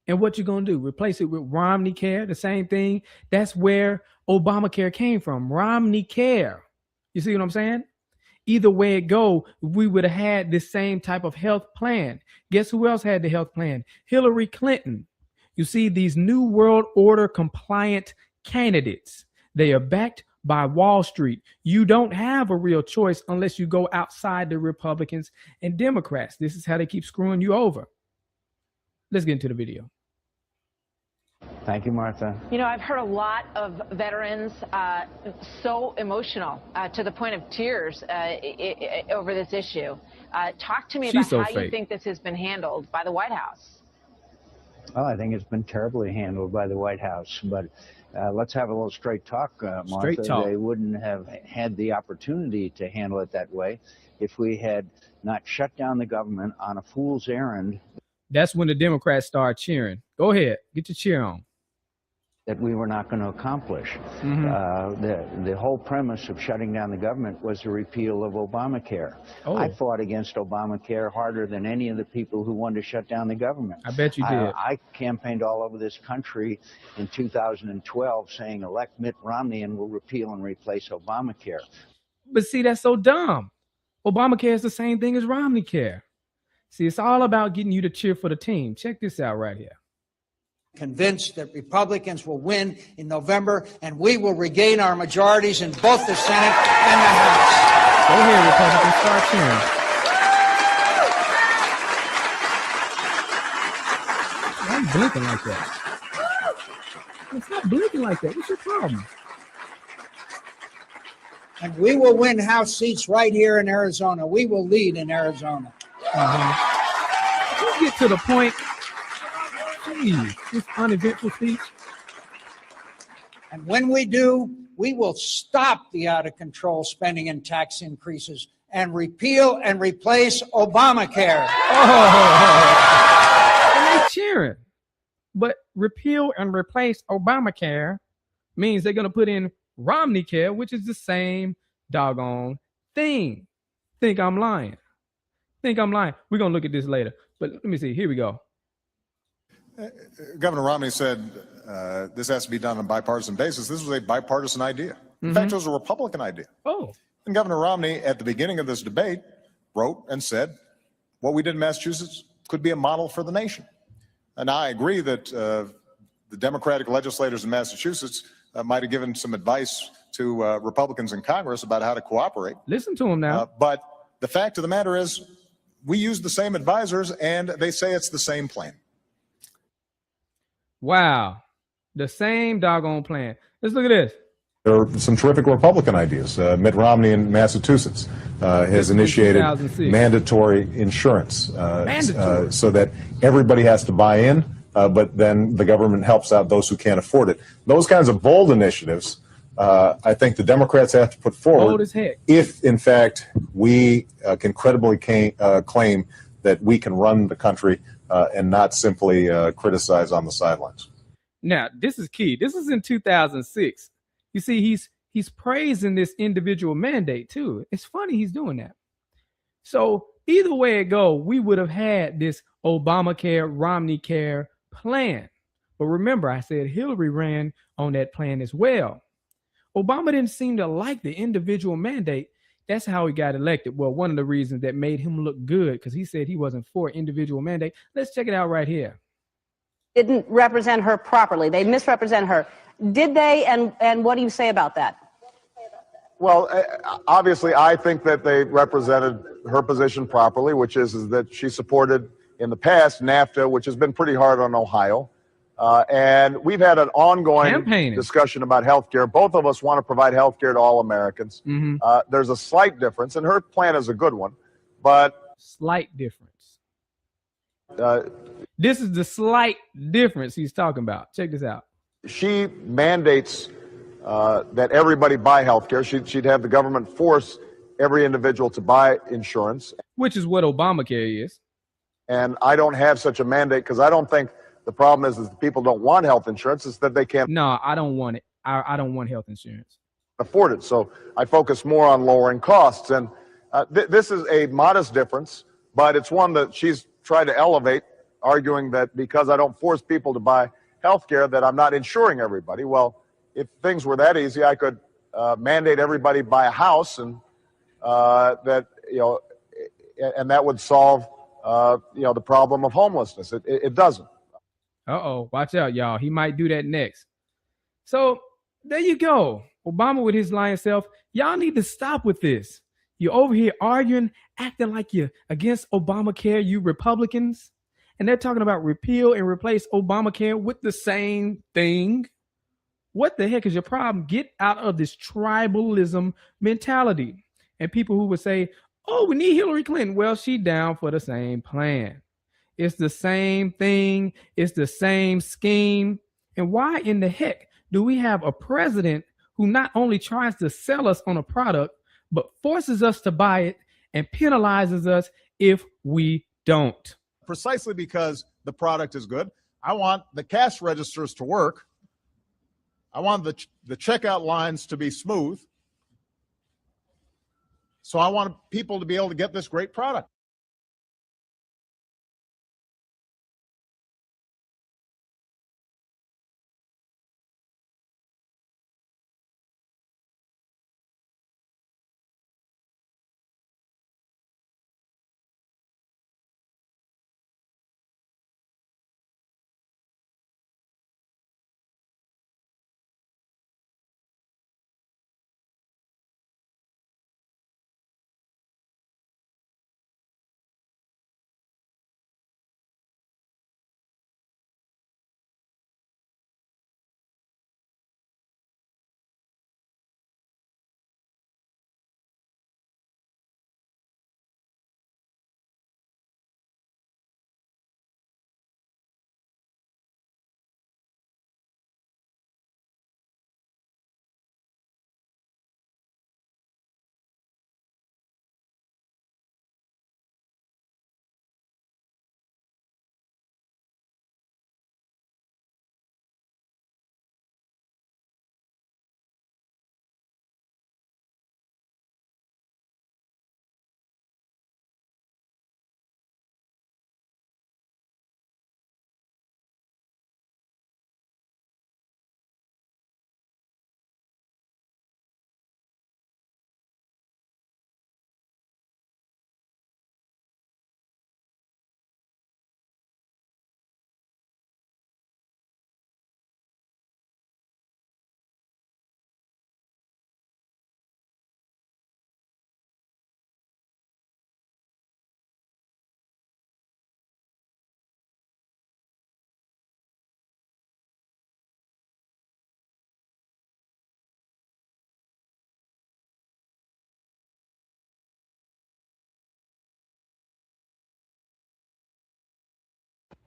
And what you going to do? Replace it with Romney Care, the same thing. That's where Obamacare came from, Romney Care. You see what I'm saying? Either way it go, we would have had this same type of health plan. Guess who else had the health plan? Hillary Clinton. You see, these New World Order compliant candidates, they are backed by Wall Street. You don't have a real choice unless you go outside the Republicans and Democrats. This is how they keep screwing you over. Let's get into the video. Thank you, Martha. You know, I've heard a lot of veterans so emotional to the point of tears over this issue. Talk to me about how you think this has been handled by the White House. Well, I think it's been terribly handled by the White House, but let's have a little straight talk, Martha. Straight talk. They wouldn't have had the opportunity to handle it that way if we had not shut down the government on a fool's errand. That's when the Democrats start cheering. Go ahead, get your cheer on. That we were not going to accomplish. The whole premise of shutting down the government was the repeal of Obamacare. Oh. I fought against Obamacare harder than any of the people who wanted to shut down the government. I bet you did. I campaigned all over this country in 2012 saying elect Mitt Romney and we'll repeal and replace Obamacare. But see, that's so dumb. Obamacare is the same thing as Romney Care. See, it's all about getting you to cheer for the team. Check this out right here. Convinced that Republicans will win in November, and we will regain our majorities in both the Senate and the House. Go ahead, Republicans, start cheering. Why are you blinking like that? It's not blinking like that. What's your problem? And we will win House seats right here in Arizona. We will lead in Arizona. Let's get to the point. Jeez, this uneventful speech. And when we do, we will stop the out-of-control spending and tax increases and repeal and replace Obamacare. And they cheering. But repeal and replace Obamacare means they're going to put in Romney Care, which is the same doggone thing. Think I'm lying. Think I'm lying. We're going to look at this later. But let me see. Here we go. Governor Romney said this has to be done on a bipartisan basis. This was a bipartisan idea. In fact, it was a Republican idea. Oh. And Governor Romney, at the beginning of this debate, wrote and said, what we did in Massachusetts could be a model for the nation. And I agree that the Democratic legislators in Massachusetts might have given some advice to Republicans in Congress about how to cooperate. Listen to them now. But the fact of the matter is, we use the same advisors, and they say it's the same plan. Wow. The same doggone plan. Let's look at this. There are some terrific Republican ideas. Mitt Romney in Massachusetts has initiated mandatory insurance so that everybody has to buy in, but then the government helps out those who can't afford it. Those kinds of bold initiatives, I think the Democrats have to put forward bold as heck. If, in fact, we can credibly claim that we can run the country and not simply criticize on the sidelines. Now, this is key. This is in 2006. You see, he's praising this individual mandate too. It's funny he's doing that. So either way it go, we would have had this Obamacare, Romney Care plan. But remember, I said Hillary ran on that plan as well. Obama didn't seem to like the individual mandate. That's how he got elected. Well, one of the reasons that made him look good, because he said he wasn't for individual mandate. Let's check it out right here. Didn't represent her properly. They misrepresent her. Did they? And what do you say about that? Well, obviously, I think that they represented her position properly, which is that she supported in the past NAFTA, which has been pretty hard on Ohio. And we've had an ongoing discussion about health care. Both of us want to provide health care to all Americans. There's a slight difference, and her plan is a good one, but... Slight difference. This is the slight difference he's talking about. Check this out. She mandates that everybody buy health care. She'd have the government force every individual to buy insurance. Which is what Obamacare is. And I don't have such a mandate because I don't think the problem is that people don't want health insurance. It's that they can't. No, I don't want it. I don't want health insurance. Afford it. So I focus more on lowering costs. And this is a modest difference, but it's one that she's tried to elevate, arguing that because I don't force people to buy health care, that I'm not insuring everybody. Well, if things were that easy, I could mandate everybody buy a house, and that and that would solve the problem of homelessness. It doesn't. Uh-oh, watch out, y'all. He might do that next. So there you go. Obama with his lying self. Y'all need to stop with this. You're over here arguing, acting like you're against Obamacare, you Republicans. And they're talking about repeal and replace Obamacare with the same thing. What the heck is your problem? Get out of this tribalism mentality. And people who would say, oh, we need Hillary Clinton. Well, she down for the same plan. It's the same thing. It's the same scheme. And why in the heck do we have a president who not only tries to sell us on a product, but forces us to buy it and penalizes us if we don't? Precisely because the product is good. I want the cash registers to work. I want the checkout lines to be smooth. So I want people to be able to get this great product.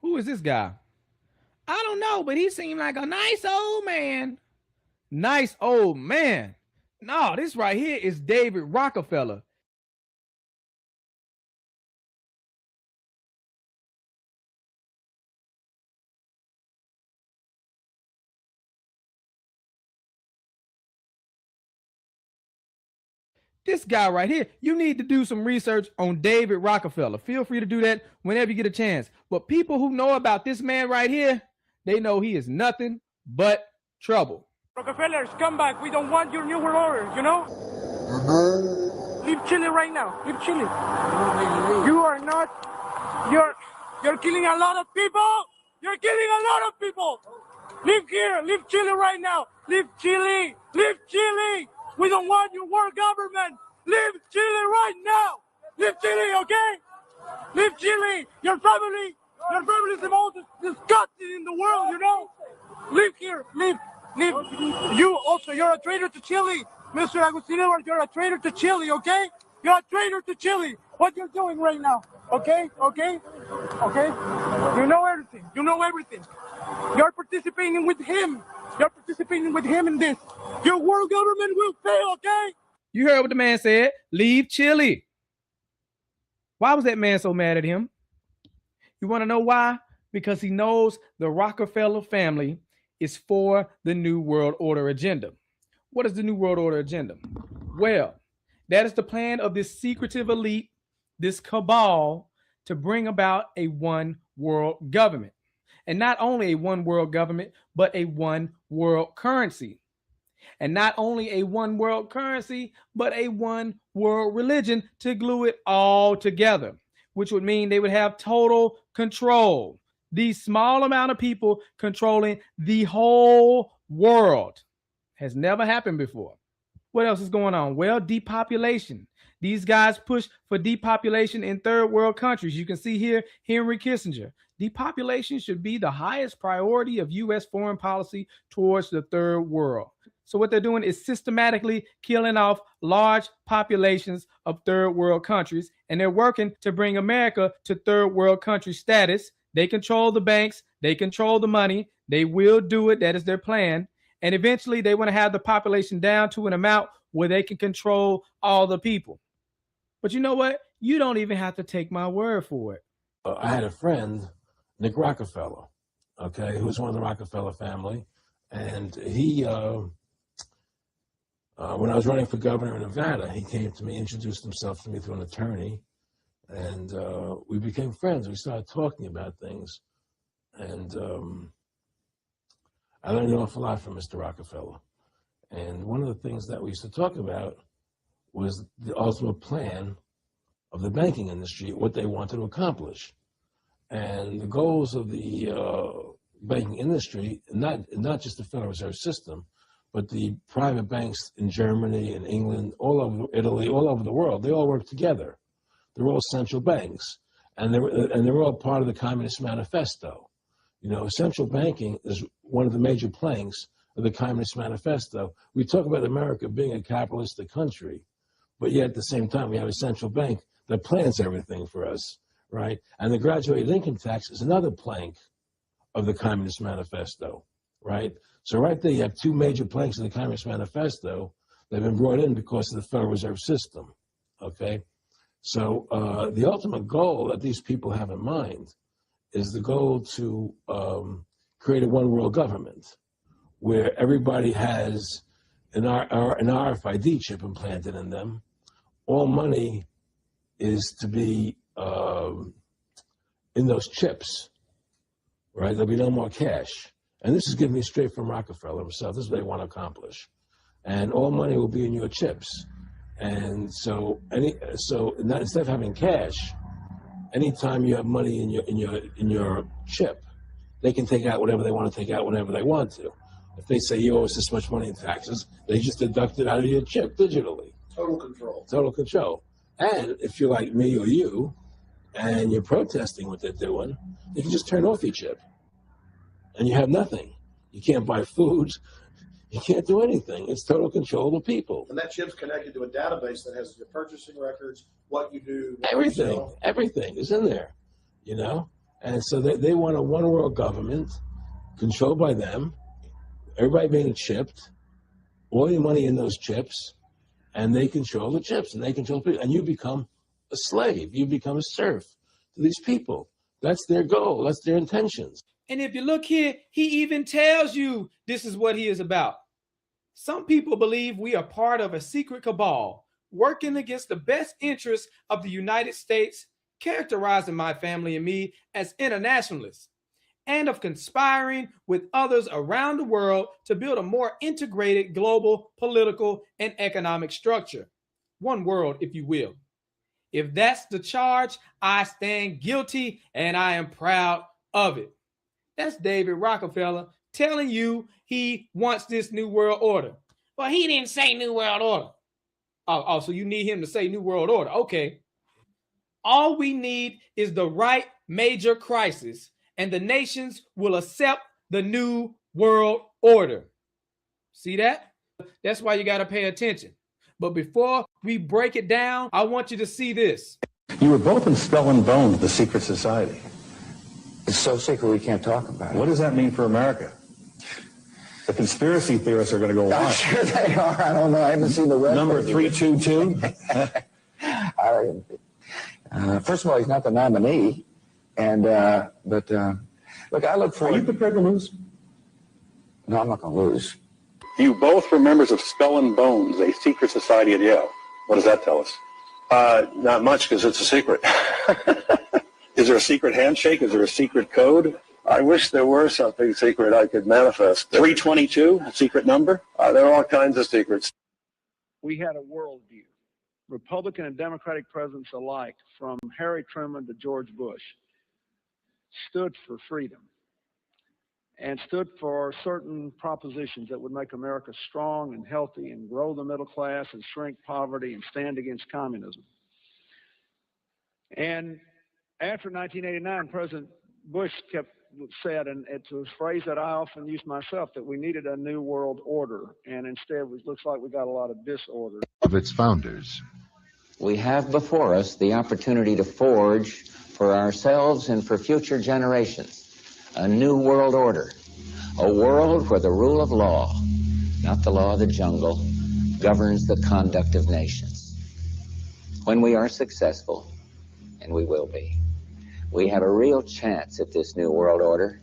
Who is this guy? I don't know, but he seemed like a nice old man. Nice old man. No, this right here is David Rockefeller. This guy right here, you need to do some research on David Rockefeller. Feel free to do that whenever you get a chance. But people who know about this man right here, they know he is nothing but trouble. Rockefellers, come back. We don't want your New World Order, you know? Leave Chile right now. Leave Chile. You are not. You're killing a lot of people. You're killing a lot of people. Leave here. Leave Chile right now. Leave Chile. Leave Chile. We don't want your world government. Leave Chile right now. Leave Chile, okay? Leave Chile. Your family is the most disgusting in the world, you know? Leave here. Leave. You also, you're a traitor to Chile. Mr. Agustin Edwards, you're a traitor to Chile, okay? You're a traitor to Chile. What you're doing right now, okay? Okay? Okay? You know everything. You know everything. You're participating with him. You're participating with him in this. Your world government will fail, okay? You heard what the man said. Leave Chile. Why was that man so mad at him? You want to know why? Because he knows the Rockefeller family is for the New World Order agenda. What is the New World Order agenda? Well, that is the plan of this secretive elite, this cabal, to bring about a one world government. And not only a one world government, but a one world currency. And not only a one world currency, but a one world religion to glue it all together, which would mean they would have total control. These small amount of people controlling the whole world has never happened before. What else is going on? Well, depopulation. These guys push for depopulation in third world countries. You can see here, Henry Kissinger. Depopulation should be the highest priority of U.S. foreign policy towards the third world. So what they're doing is systematically killing off large populations of third world countries, and they're working to bring America to third world country status. They control the banks. They control the money. They will do it. That is their plan. And eventually they want to have the population down to an amount where they can control all the people. But you know what? You don't even have to take my word for it. I had a friend, Nick Rockefeller, okay, who was one of the Rockefeller family. And he, when I was running for governor in Nevada, he came to me, introduced himself to me through an attorney. And we became friends. We started talking about things. And I learned an awful lot from Mr. Rockefeller. And one of the things that we used to talk about was the ultimate plan of the banking industry, what they wanted to accomplish. And the goals of the banking industry, not just the Federal Reserve System, but the private banks in Germany and England, all over Italy, all over the world, they all work together. They're all central banks, and they're all part of the Communist Manifesto. You know, central banking is one of the major planks of the Communist Manifesto. We talk about America being a capitalistic country, but yet at the same time, we have a central bank that plans everything for us, right? And the graduated income tax is another plank of the Communist Manifesto, right? So right there, you have two major planks of the Communist Manifesto that have been brought in because of the Federal Reserve System, okay? So the ultimate goal that these people have in mind is the goal to create a one world government where everybody has an RFID chip implanted in them. All money is to be in those chips, right? There'll be no more cash. And this is given me straight from Rockefeller himself. This is what they want to accomplish. And all money will be in your chips. And so instead of having cash, anytime you have money in your chip, they can take out whatever they want to take out whenever they want to. If they say you owe us this much money in taxes, they just deduct it out of your chip digitally. Total control. Total control. And if you're like me or you, and you're protesting what they're doing, you can just turn off your chip. And you have nothing. You can't buy food. You can't do anything. It's total control of the people. And that chip's connected to a database that has your purchasing records, what you do. Everything is in there, you know? And so they want a one world government controlled by them, everybody being chipped, all your money in those chips, and they control the chips and they control people. And you become a slave. You become a serf to these people. That's their goal. That's their intentions. And if you look here, he even tells you this is what he is about. Some people believe we are part of a secret cabal working against the best interests of the United States, characterizing my family and me as internationalists, and of conspiring with others around the world to build a more integrated global political and economic structure. one world, if you will. If that's the charge, I stand guilty and I am proud of it. That's David Rockefeller telling you he wants this new world order. Well, he didn't say new world order. Oh, so you need him to say new world order. Okay. All we need is the right major crisis, and the nations will accept the new world order. See that? That's why you got to pay attention. But before we break it down, I want you to see this. You were both in Skull and Bones, the secret society. It's so secret we can't talk about it. What does that mean for America? The conspiracy theorists are going to go on. I'm sure they are. I don't know. I haven't seen the rest. Number 322? First of all, he's not the nominee. And, look, I look forward. Are you prepared to lose? No, I'm not going to lose. You both were members of Skull and Bones, a secret society at Yale. What does that tell us? Not much, because it's a secret. Is there a secret handshake? Is there a secret code? I wish there were something secret I could manifest. 322, a secret number? There are all kinds of secrets. We had a worldview, Republican and Democratic presidents alike, from Harry Truman to George Bush, stood for freedom and stood for certain propositions that would make America strong and healthy and grow the middle class and shrink poverty and stand against communism. And after 1989, President Bush said, and it's a phrase that I often use myself, that we needed a new world order, and instead it looks like we got a lot of disorder. Of its founders. We have before us the opportunity to forge for ourselves and for future generations a new world order, a world where the rule of law, not the law of the jungle, governs the conduct of nations. When we are successful, and we will be, we have a real chance at this new world order,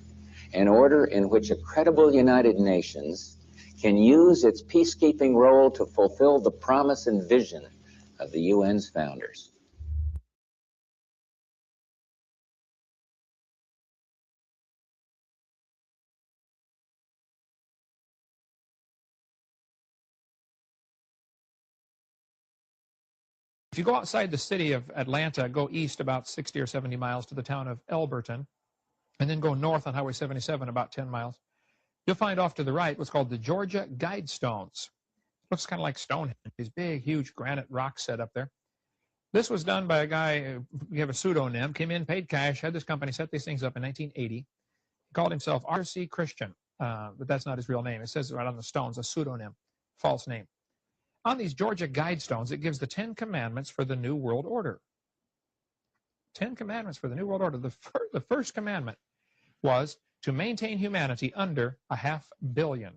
an order in which a credible United Nations can use its peacekeeping role to fulfill the promise and vision of the UN's founders. If you go outside the city of Atlanta, go east about 60 or 70 miles to the town of Elberton, and then go north on Highway 77 about 10 miles, you'll find off to the right what's called the Georgia Guidestones. Looks kind of like Stonehenge, these big, huge granite rocks set up there. This was done by a guy, we have a pseudonym, came in, paid cash, had this company set these things up in 1980. He called himself R.C. Christian, but that's not his real name. It says right on the stones, a pseudonym, false name. On these Georgia Guidestones, it gives the 10 Commandments for the New World Order. 10 Commandments for the New World Order. The first commandment was to maintain humanity under 500 million.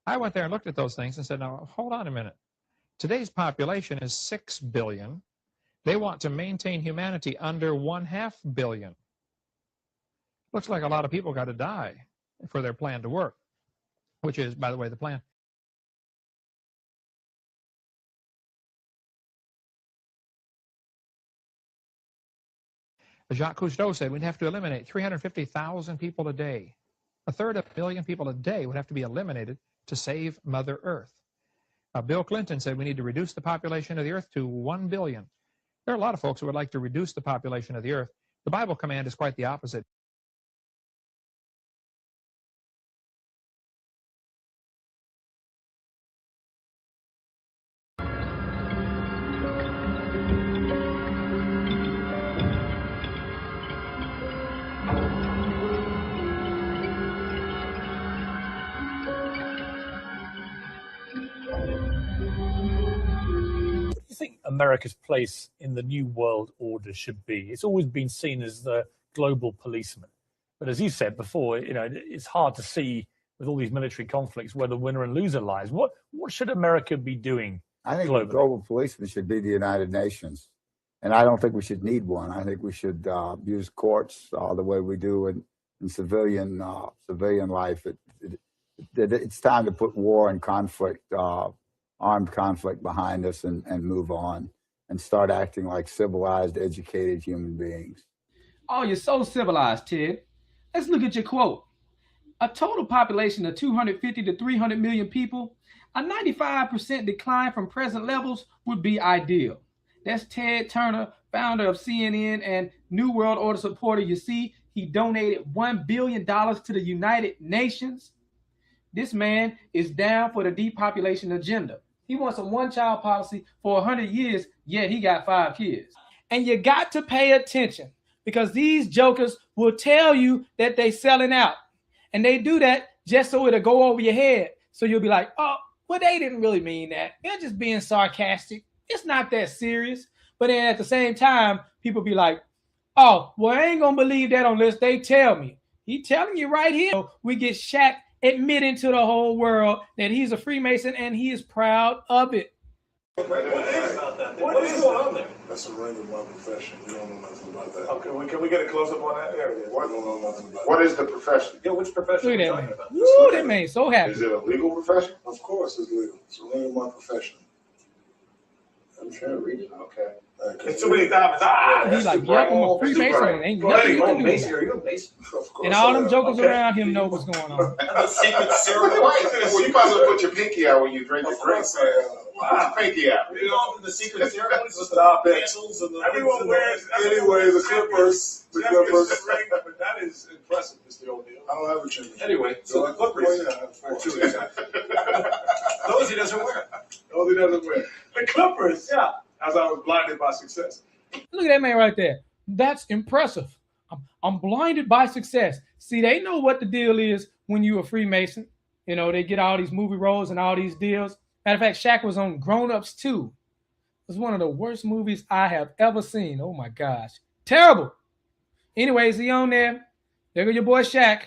I went there and looked at those things and said, now, hold on a minute. Today's population is 6 billion. They want to maintain humanity under 0.5 billion. Looks like a lot of people got to die for their plan to work, which is, by the way, the plan. Jacques Cousteau said we'd have to eliminate 350,000 people a day. A third of a billion people a day would have to be eliminated to save Mother Earth. Bill Clinton said we need to reduce the population of the Earth to 1 billion. There are a lot of folks who would like to reduce the population of the Earth. The Bible command is quite the opposite. America's place in the new world order should be. It's always been seen as the global policeman. But as you said before, it's hard to see with all these military conflicts where the winner and loser lies. What should America be doing? I think globally? The global policeman should be the United Nations. And I don't think we should need one. I think we should use courts the way we do in civilian life. It's time to put war and conflict, armed conflict behind us and move on and start acting like civilized, educated human beings. Oh, you're so civilized, Ted. Let's look at your quote. A total population of 250 to 300 million people, A 95% decline from present levels would be ideal. That's Ted Turner, founder of CNN and New World Order supporter. You see, he donated $1 billion to the United Nations. This man is down for the depopulation agenda. He wants a one-child policy for 100 years, yet he got 5 kids. And you got to pay attention because these jokers will tell you that they selling out. And they do that just so it'll go over your head. So you'll be like, oh, well, they didn't really mean that. They're just being sarcastic. It's not that serious. But then at the same time, people be like, oh, well, I ain't going to believe that unless they tell me. He telling you right here. So we get Shaq admitting to the whole world that he's a Freemason and he is proud of it. What is going on there? That's a ring of my profession. You don't know nothing about that. Okay, well, can we get a close-up on that? There it is. What? I don't know nothing about What is the profession? Yeah, which profession Look are at you that talking man. about? Woo, that man so happy. Is it a legal profession? Of course it's legal. It's a ring of my profession. I'm trying to read it. Okay. It's too many diamonds. He's like, yep, I'm a Freemason. Ain't nothing you can do. Mason, are you a Mason? Of course. And all them jokers around him know what's going on. The secret ceremony. Well, you might as well put your pinky out when you drink your drink. Put your pinky out. You know, the secret ceremonies with the pencils and the... Everyone wears... Anyway, the Clippers. The Clippers. But that is impressive, Mr. O'Neal. I don't have a championship. Anyway, so the Clippers. Oh, yeah, I have 4. Those he doesn't wear. Those he doesn't wear. The Clippers. Yeah. As I was blinded by success. Look at that man right there. That's impressive. I'm blinded by success. See, they know what the deal is when you're a Freemason. You know, they get all these movie roles and all these deals. Matter of fact, Shaq was on Grown Ups 2. It was one of the worst movies I have ever seen. Oh my gosh. Terrible. Anyways, he on there. There go your boy Shaq.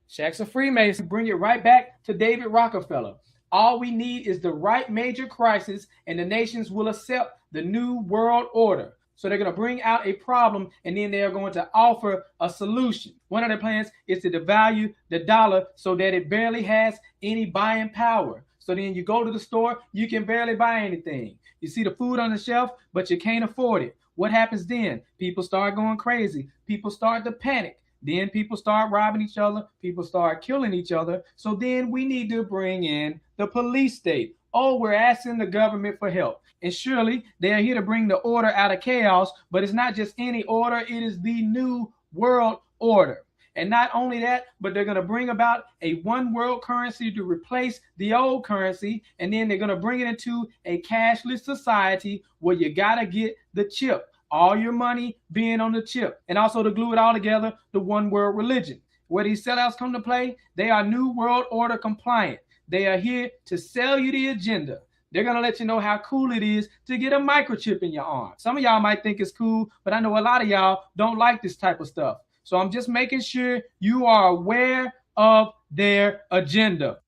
Shaq's a Freemason. Bring it right back to David Rockefeller. All we need is the right major crisis, and the nations will accept the new world order. So they're going to bring out a problem, and then they're going to offer a solution. One of their plans is to devalue the dollar so that it barely has any buying power. So then you go to the store, you can barely buy anything. You see the food on the shelf, but you can't afford it. What happens then? People start going crazy. People start to panic. Then people start robbing each other. People start killing each other. So then we need to bring in the police state. Oh, we're asking the government for help. And surely they are here to bring the order out of chaos. But it's not just any order. It is the new world order. And not only that, but they're going to bring about a one world currency to replace the old currency. And then they're going to bring it into a cashless society where you got to get the chip. All your money being on the chip. And also to glue it all together, the one world religion. Where these sellouts come to play, they are new world order compliant. They are here to sell you the agenda. They're going to let you know how cool it is to get a microchip in your arm. Some of y'all might think it's cool, but I know a lot of y'all don't like this type of stuff. So I'm just making sure you are aware of their agenda.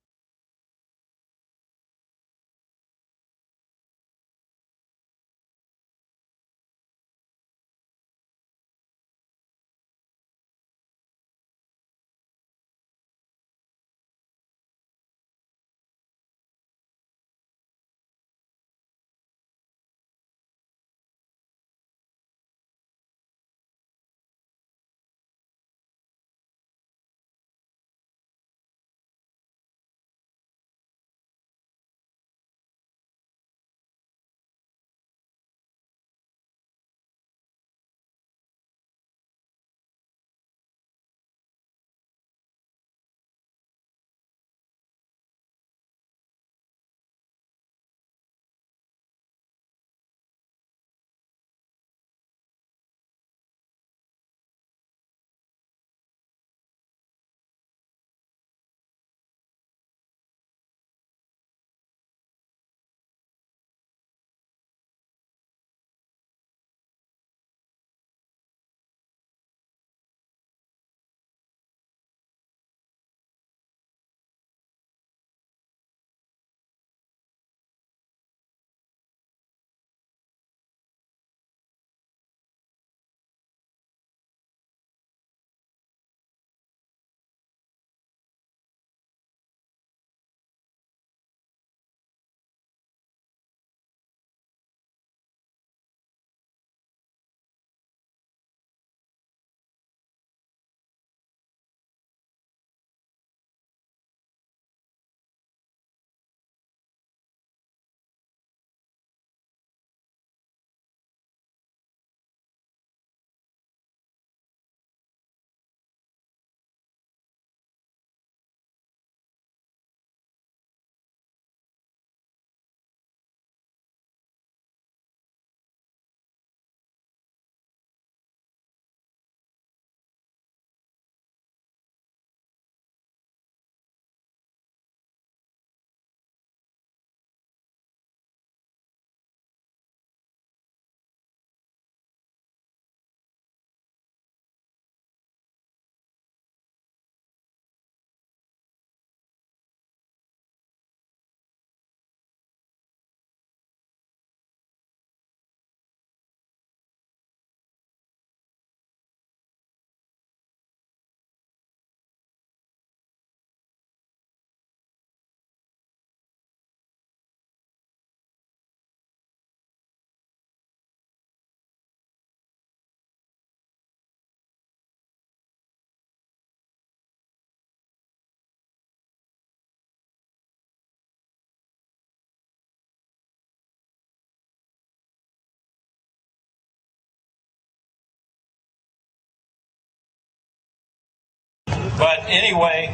But anyway,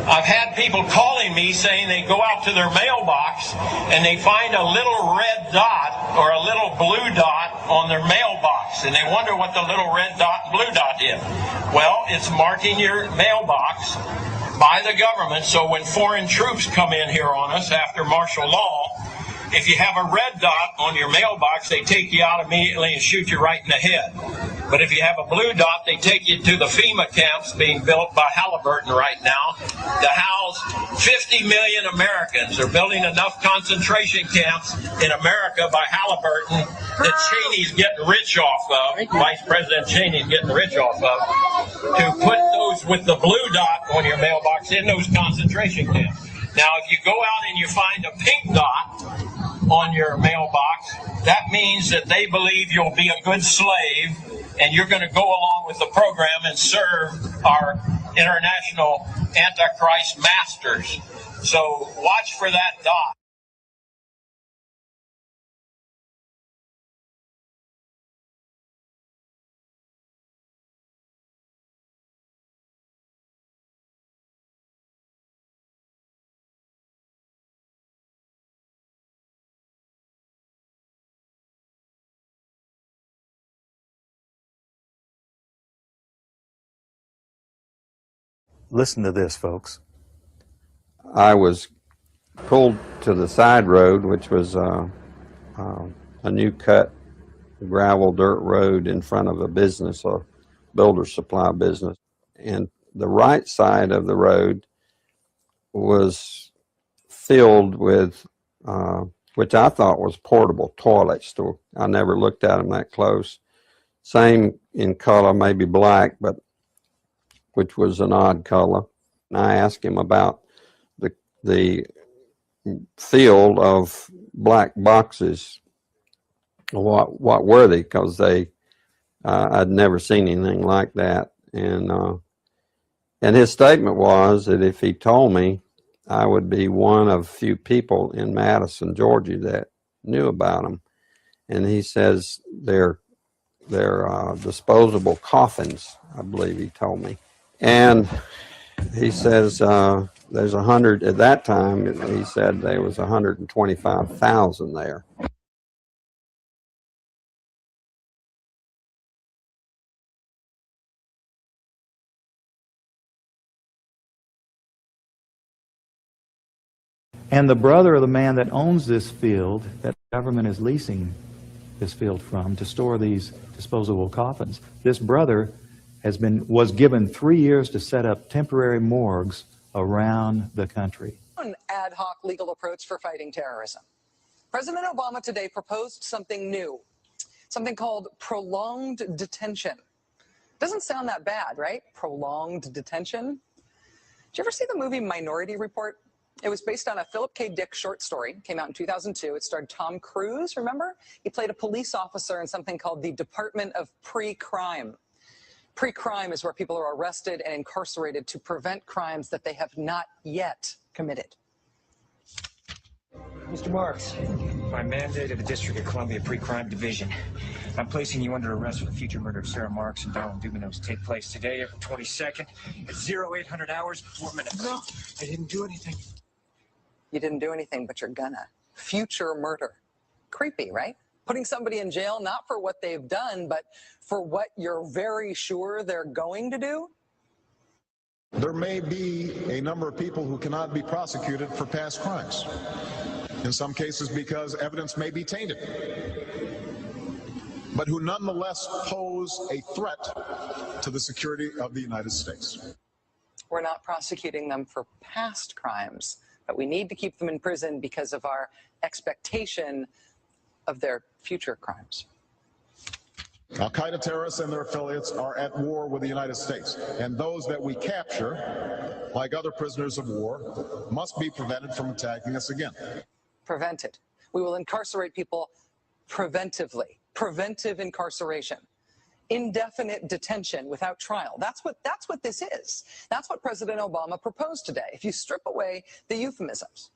I've had people calling me saying they go out to their mailbox and they find a little red dot or a little blue dot on their mailbox, and they wonder what the little red dot and blue dot is. Well, it's marking your mailbox by the government, so when foreign troops come in here on us after martial law, if you have a red dot on your mailbox, they take you out immediately and shoot you right in the head. But if you have a blue dot, they take you to the FEMA camps being built by Halliburton right now to house 50 million Americans. They're building enough concentration camps in America by Halliburton that Cheney's getting rich off of, Vice President Cheney's getting rich off of, to put those with the blue dot on your mailbox in those concentration camps. Now, if you go out and you find a pink dot on your mailbox, that means that they believe you'll be a good slave and you're going to go along with the program and serve our international Antichrist masters. So watch for that dot. Listen to this, folks. I was pulled to the side road, which was a new cut gravel dirt road in front of a business, a builder supply business. And the right side of the road was filled with, which I thought was portable toilets. So I never looked at them that close. Same in color, maybe black, but which was an odd color. And I asked him about the field of black boxes. What were they? Because I'd never seen anything like that. And his statement was that if he told me, I would be one of few people in Madison, Georgia that knew about them. And he says they're disposable coffins, I believe he told me. And he says there's 100, at that time, he said there was 125,000 there. And the brother of the man that owns this field, that the government is leasing this field from to store these disposable coffins, this brother was given 3 years to set up temporary morgues around the country. An ad hoc legal approach for fighting terrorism. President Obama today proposed something new, something called prolonged detention. Doesn't sound that bad, right? Prolonged detention. Did you ever see the movie Minority Report? It was based on a Philip K. Dick short story, came out in 2002. It starred Tom Cruise, remember? He played a police officer in something called the Department of Pre-Crime. Pre-crime is where people are arrested and incarcerated to prevent crimes that they have not yet committed. Mr. Marks, by mandate of the District of Columbia Pre-Crime Division, I'm placing you under arrest for the future murder of Sarah Marks and Donald Dubinos take place today, April 22nd, at 0800 hours, 4 minutes. No, I didn't do anything. You didn't do anything, but you're gonna. Future murder. Creepy, right? Putting somebody in jail not for what they've done, but for what you're very sure they're going to do? There may be a number of people who cannot be prosecuted for past crimes. In some cases because evidence may be tainted, but who nonetheless pose a threat to the security of the United States. We're not prosecuting them for past crimes, but we need to keep them in prison because of our expectation of their future crimes. Al-Qaeda terrorists and their affiliates are at war with the United States, and those that we capture, like other prisoners of war, must be prevented from attacking us again. Prevented. We will incarcerate people preventively. Preventive incarceration. Indefinite detention without trial. That's what this is. That's what President Obama proposed today, if you strip away the euphemisms.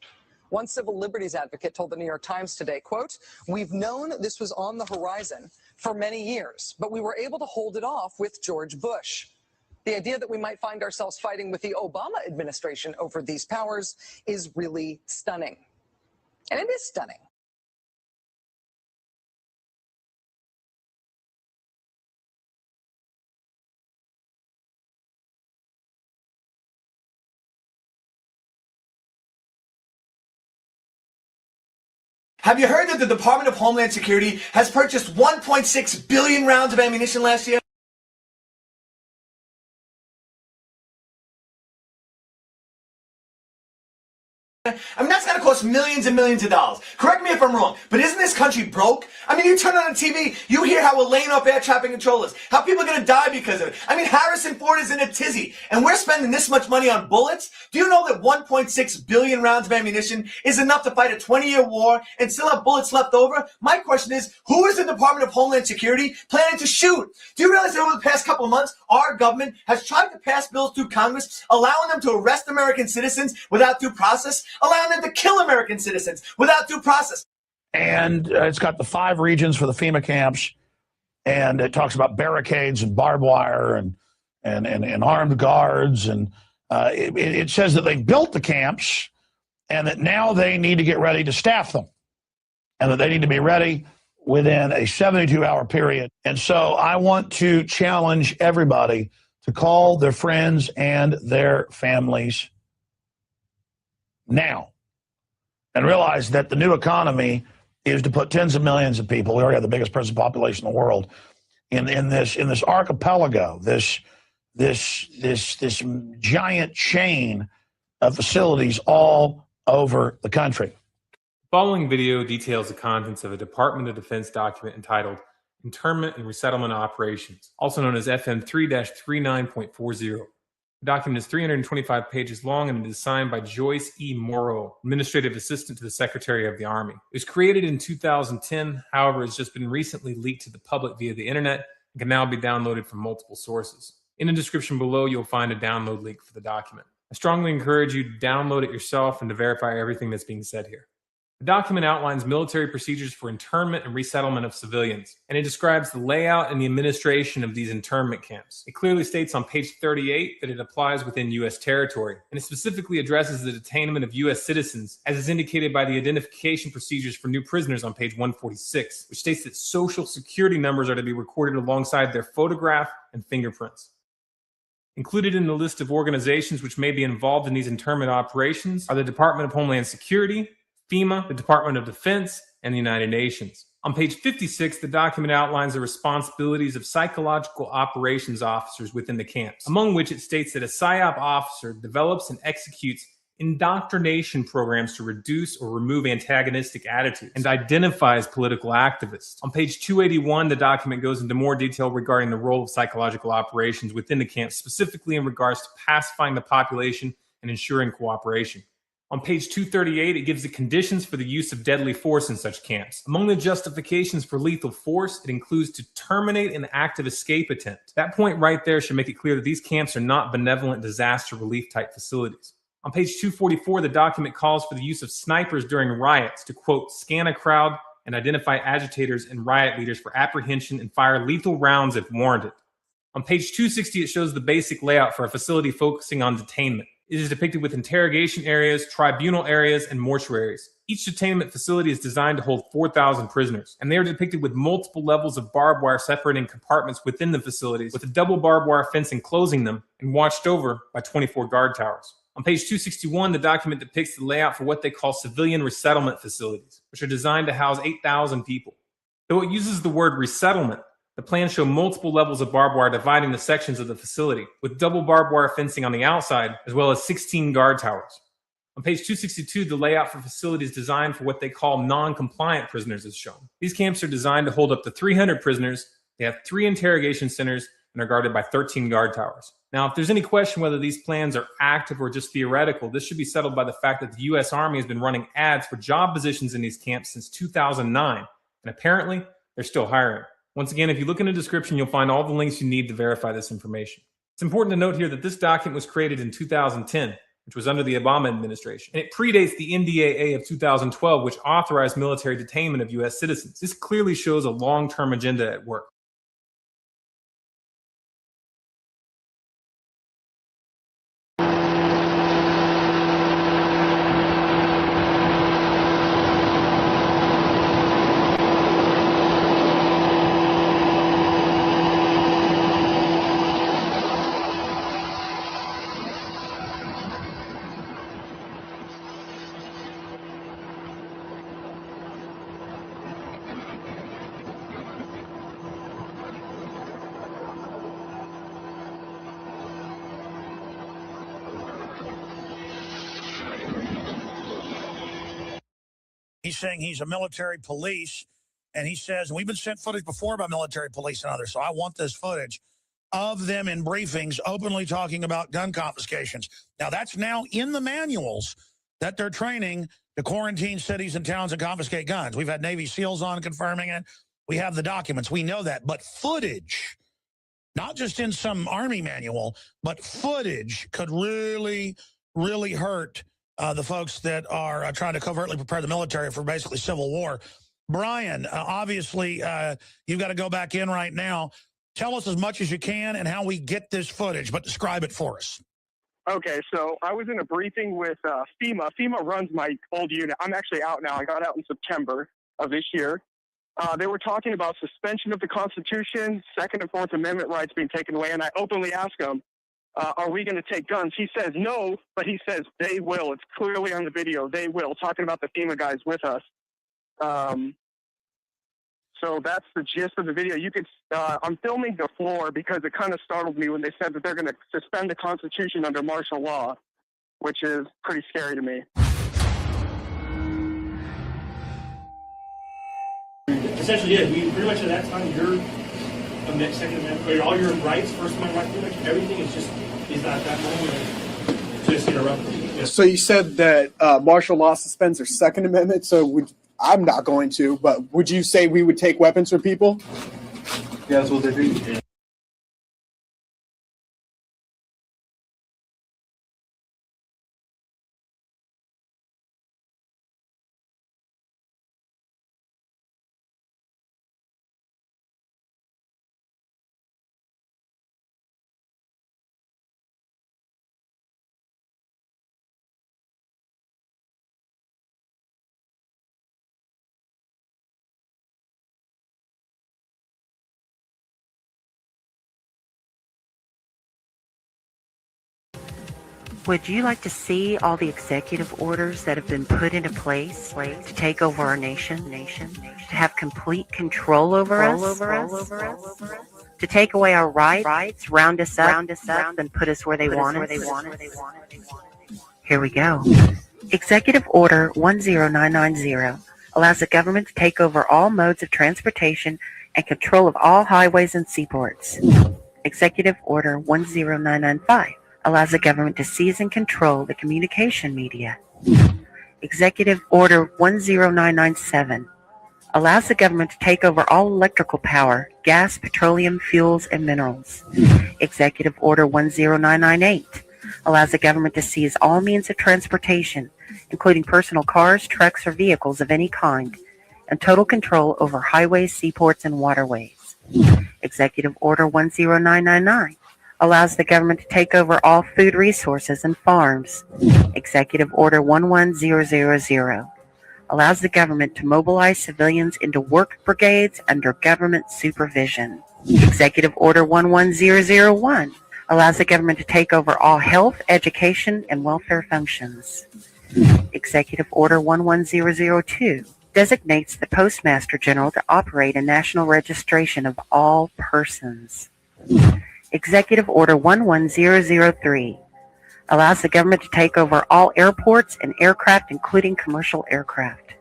One civil liberties advocate told the New York Times today, quote, "We've known this was on the horizon for many years, but we were able to hold it off with George Bush. The idea that we might find ourselves fighting with the Obama administration over these powers is really stunning. And it is stunning. Have you heard that the Department of Homeland Security has purchased 1.6 billion rounds of ammunition last year? I mean, that's got to cost millions and millions of dollars. Correct me if I'm wrong, but isn't this country broke? I mean, you turn on the TV, you hear how we're laying off air traffic controllers, how people are going to die because of it. I mean, Harrison Ford is in a tizzy, and we're spending this much money on bullets? Do you know that 1.6 billion rounds of ammunition is enough to fight a 20-year war and still have bullets left over? My question is, who is the Department of Homeland Security planning to shoot? Do you realize that over the past couple of months, our government has tried to pass bills through Congress allowing them to arrest American citizens without due process, allowing them to kill American citizens without due process? And it's got the 5 regions for the FEMA camps, and it talks about barricades and barbed wire and armed guards, and it says that they built the camps and that now they need to get ready to staff them, and that they need to be ready within a 72-hour period. And so I want to challenge everybody to call their friends and their families now, and realize that the new economy is to put tens of millions of people, we already have the biggest prison population in the world, in this archipelago, this giant chain of facilities all over the country. The following video details the contents of a Department of Defense document entitled Internment and Resettlement Operations, also known as FM 3-39.40. The document is 325 pages long and is signed by Joyce E. Morrow, Administrative Assistant to the Secretary of the Army. It was created in 2010, however, it's just been recently leaked to the public via the internet and can now be downloaded from multiple sources. In the description below, you'll find a download link for the document. I strongly encourage you to download it yourself and to verify everything that's being said here. The document outlines military procedures for internment and resettlement of civilians, and it describes the layout and the administration of these internment camps. It clearly states on page 38 that it applies within U.S. territory, and it specifically addresses the detainment of U.S. citizens, as is indicated by the identification procedures for new prisoners on page 146, which states that social security numbers are to be recorded alongside their photograph and fingerprints. Included in the list of organizations which may be involved in these internment operations are the Department of Homeland Security, FEMA, the Department of Defense, and the United Nations. On page 56, the document outlines the responsibilities of psychological operations officers within the camps, among which it states that a PSYOP officer develops and executes indoctrination programs to reduce or remove antagonistic attitudes and identifies political activists. On page 281, the document goes into more detail regarding the role of psychological operations within the camps, specifically in regards to pacifying the population and ensuring cooperation. On page 238, it gives the conditions for the use of deadly force in such camps. Among the justifications for lethal force, it includes to terminate an active escape attempt. That point right there should make it clear that these camps are not benevolent disaster relief type facilities. On page 244, the document calls for the use of snipers during riots to, quote, scan a crowd and identify agitators and riot leaders for apprehension and fire lethal rounds if warranted. On page 260, it shows the basic layout for a facility focusing on detainment. It is depicted with interrogation areas, tribunal areas, and mortuaries. Each detainment facility is designed to hold 4,000 prisoners, and they are depicted with multiple levels of barbed wire separating compartments within the facilities, with a double barbed wire fence enclosing them and watched over by 24 guard towers. On page 261, the document depicts the layout for what they call civilian resettlement facilities, which are designed to house 8,000 people. Though it uses the word resettlement, the plans show multiple levels of barbed wire dividing the sections of the facility, with double barbed wire fencing on the outside, as well as 16 guard towers. On page 262, the layout for facilities designed for what they call non-compliant prisoners is shown. These camps are designed to hold up to 300 prisoners. They have 3 interrogation centers and are guarded by 13 guard towers. Now, if there's any question whether these plans are active or just theoretical, this should be settled by the fact that the U.S. Army has been running ads for job positions in these camps since 2009, and apparently they're still hiring. Once again, if you look in the description, you'll find all the links you need to verify this information. It's important to note here that this document was created in 2010, which was under the Obama administration, and it predates the NDAA of 2012, which authorized military detainment of U.S. citizens. This clearly shows a long-term agenda at work. He's saying he's a military police, and he says, and we've been sent footage before by military police and others, so I want this footage of them in briefings openly talking about gun confiscations. Now, that's now in the manuals that they're training to quarantine cities and towns and confiscate guns. We've had Navy SEALs on confirming it. We have the documents. We know that. But footage, not just in some Army manual, but footage could really, really hurt the folks that are trying to covertly prepare the military for basically civil war. Brian, obviously, you've got to go back in right now. Tell us as much as you can and how we get this footage, but describe it for us. Okay, so I was in a briefing with FEMA. FEMA runs my old unit. I'm actually out now. I got out in September of this year. They were talking about suspension of the Constitution, Second and Fourth Amendment rights being taken away, and I openly asked him, are we going to take guns? He says no, but he says they will. It's clearly on the video. They will, talking about the FEMA guys with us. So that's the gist of the video. You could, I'm filming the floor because it kind of startled me when they said that they're going to suspend the Constitution under martial law, which is pretty scary to me. Essentially, yeah, we pretty much at that time, your Second Amendment, or all your rights, First Amendment rights, pretty much everything is at that moment just interrupted. Yeah. So you said that martial law suspends their Second Amendment, so I'm not going to, but would you say we would take weapons from people? Yeah, that's what they do. Yeah. Would you like to see all the executive orders that have been put into place to take over our nation, to have complete control over us, to take away our rights, round us up, and put us where they want us? Here we go. Executive Order 10990 allows the government to take over all modes of transportation and control of all highways and seaports. Executive Order 10995 allows the government to seize and control the communication media. Executive Order 10997 allows the government to take over all electrical power, gas, petroleum, fuels, and minerals. Executive Order 10998 allows the government to seize all means of transportation, including personal cars, trucks, or vehicles of any kind, and total control over highways, seaports, and waterways. Executive Order 10999 allows the government to take over all food resources and farms. Executive Order 11000 allows the government to mobilize civilians into work brigades under government supervision. Executive Order 11001 allows the government to take over all health, education, and welfare functions. Executive Order 11002 designates the Postmaster General to operate a national registration of all persons. Executive Order 11003 allows the government to take over all airports and aircraft, including commercial aircraft.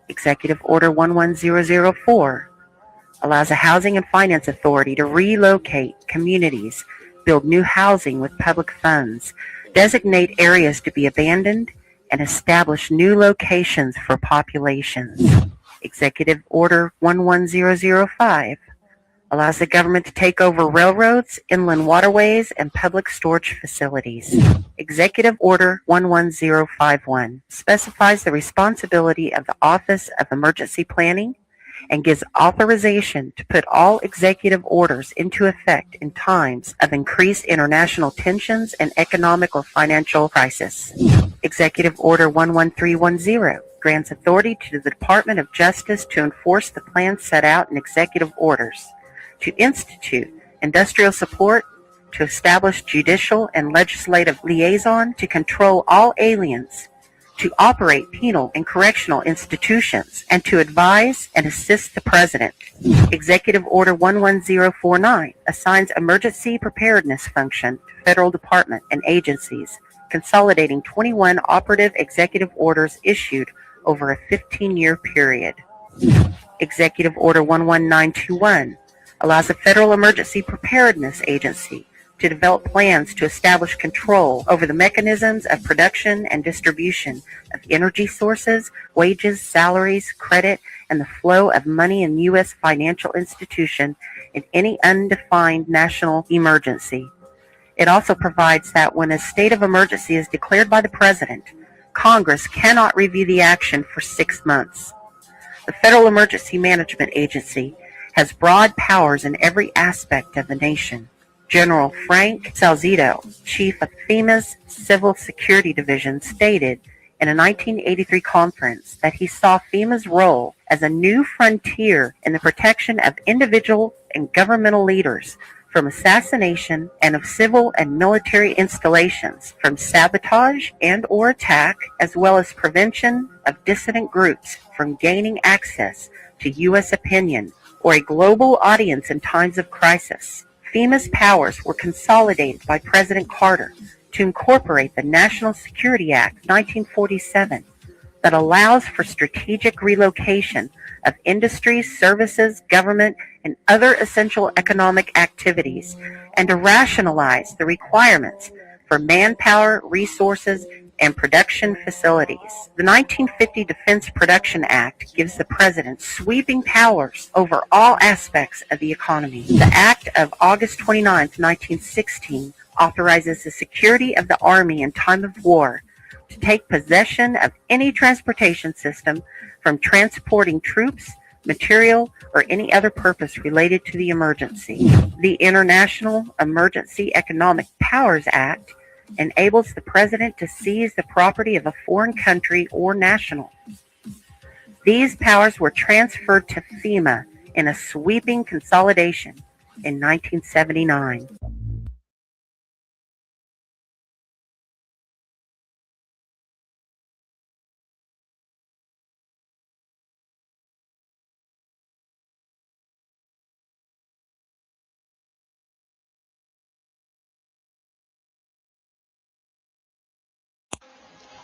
Executive Order 11004 allows a housing and finance authority to relocate communities, build new housing with public funds, designate areas to be abandoned, and establish new locations for populations. Executive Order 11005 allows the government to take over railroads, inland waterways, and public storage facilities. Executive Order 11051 specifies the responsibility of the Office of Emergency Planning and gives authorization to put all executive orders into effect in times of increased international tensions and economic or financial crisis. Executive Order 11310 grants authority to the Department of Justice to enforce the plans set out in executive orders, to institute industrial support, to establish judicial and legislative liaison, to control all aliens, to operate penal and correctional institutions, and to advise and assist the President. Executive Order 11049 assigns emergency preparedness function to federal departments and agencies, consolidating 21 operative executive orders issued over a 15-year period. Executive Order 11921 allows the Federal Emergency Preparedness Agency to develop plans to establish control over the mechanisms of production and distribution of energy sources, wages, salaries, credit, and the flow of money in U.S. financial institution in any undefined national emergency. It also provides that when a state of emergency is declared by the President, Congress cannot review the action for 6 months. The Federal Emergency Management Agency has broad powers in every aspect of the nation. General Frank Salzito, chief of FEMA's Civil Security Division, stated in a 1983 conference that he saw FEMA's role as a new frontier in the protection of individual and governmental leaders from assassination and of civil and military installations, from sabotage and or attack, as well as prevention of dissident groups from gaining access to U.S. opinion or a global audience in times of crisis. FEMA's powers were consolidated by President Carter to incorporate the National Security Act of 1947 that allows for strategic relocation of industries, services, government, and other essential economic activities, and to rationalize the requirements for manpower, resources, and production facilities. The 1950 Defense Production Act gives the President sweeping powers over all aspects of the economy. The Act of August 29, 1916 authorizes the security of the Army in time of war to take possession of any transportation system from transporting troops, material, or any other purpose related to the emergency. The International Emergency Economic Powers Act enables the President to seize the property of a foreign country or national. These powers were transferred to FEMA in a sweeping consolidation in 1979.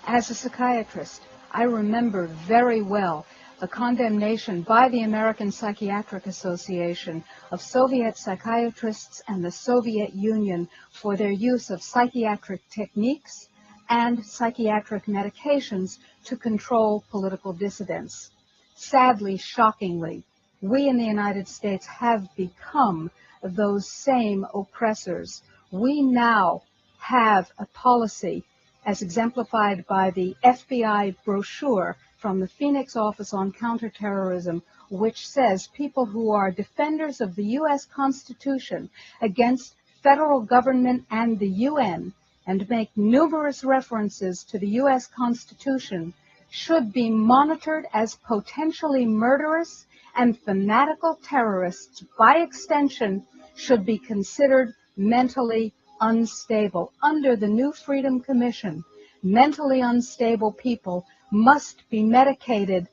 As a psychiatrist, I remember very well the condemnation by the American Psychiatric Association of Soviet psychiatrists and the Soviet Union for their use of psychiatric techniques and psychiatric medications to control political dissidents. Sadly, shockingly, we in the United States have become those same oppressors. We now have a policy as exemplified by the FBI brochure from the Phoenix Office on Counterterrorism, which says people who are defenders of the U.S. Constitution against federal government and the UN, and make numerous references to the U.S. Constitution, should be monitored as potentially murderous, and fanatical terrorists, by extension, should be considered mentally unstable. Under the new Freedom Commission, mentally unstable people must be medicated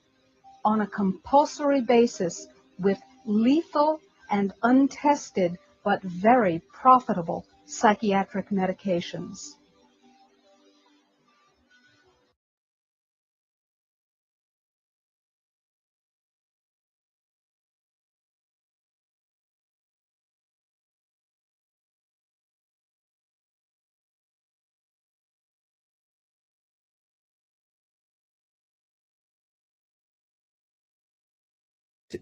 on a compulsory basis with lethal and untested but very profitable psychiatric medications.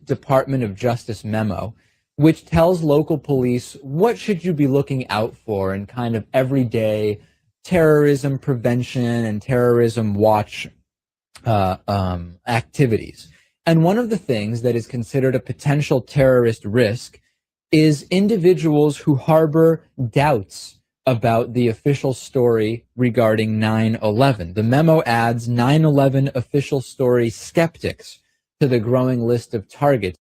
Department of Justice memo, which tells local police what should you be looking out for in kind of everyday terrorism prevention and terrorism watch activities. And one of the things that is considered a potential terrorist risk is individuals who harbor doubts about the official story regarding 9/11. The memo adds 9/11 official story skeptics to the growing list of targets.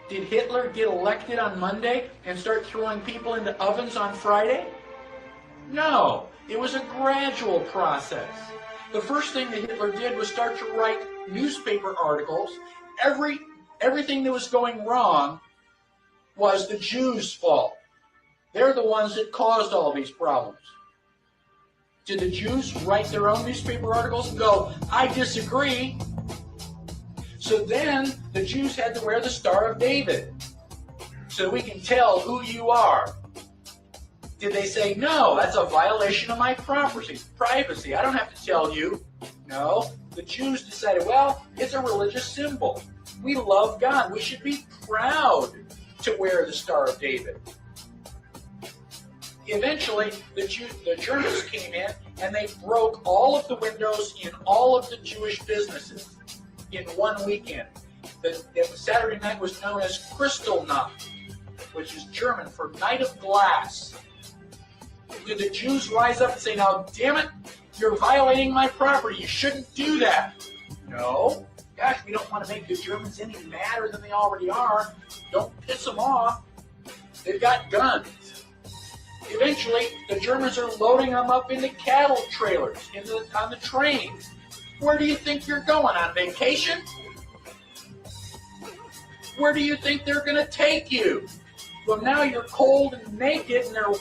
Did Hitler get elected on Monday and start throwing people into ovens on Friday? No, it was a gradual process. The first thing that Hitler did was start to write newspaper articles. Everything that was going wrong was the Jews' fault. They're the ones that caused all these problems. Did the Jews write their own newspaper articles and go, I disagree? So then the Jews had to wear the Star of David so we can tell who you are. Did they say, no, that's a violation of my privacy. I don't have to tell you. No, the Jews decided, well, it's a religious symbol. We love God. We should be proud to wear the Star of David. Eventually, the Germans came in and they broke all of the windows in all of the Jewish businesses in one weekend. The Saturday night was known as Kristallnacht, which is German for Night of Glass. Did the Jews rise up and say, now, damn it, you're violating my property. You shouldn't do that? No. Gosh, we don't want to make the Germans any madder than they already are. Don't piss them off. They've got guns. Eventually, the Germans are loading them up into cattle trailers on the trains. Where do you think you're going? On vacation? Where do you think they're going to take you? Well, now you're cold and naked, and they're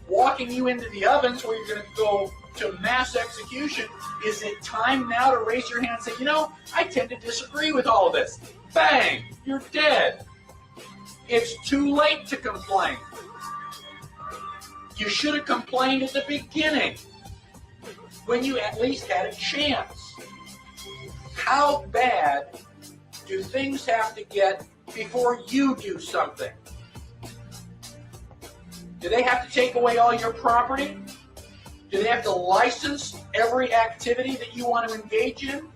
walking you into the ovens where you're going to go to mass execution. Is it time now to raise your hand and say, you know, I tend to disagree with all of this? Bang! You're dead. It's too late to complain. You should have complained at the beginning when you at least had a chance. How bad do things have to get before you do something? Do they have to take away all your property? Do they have to license every activity that you want to engage in?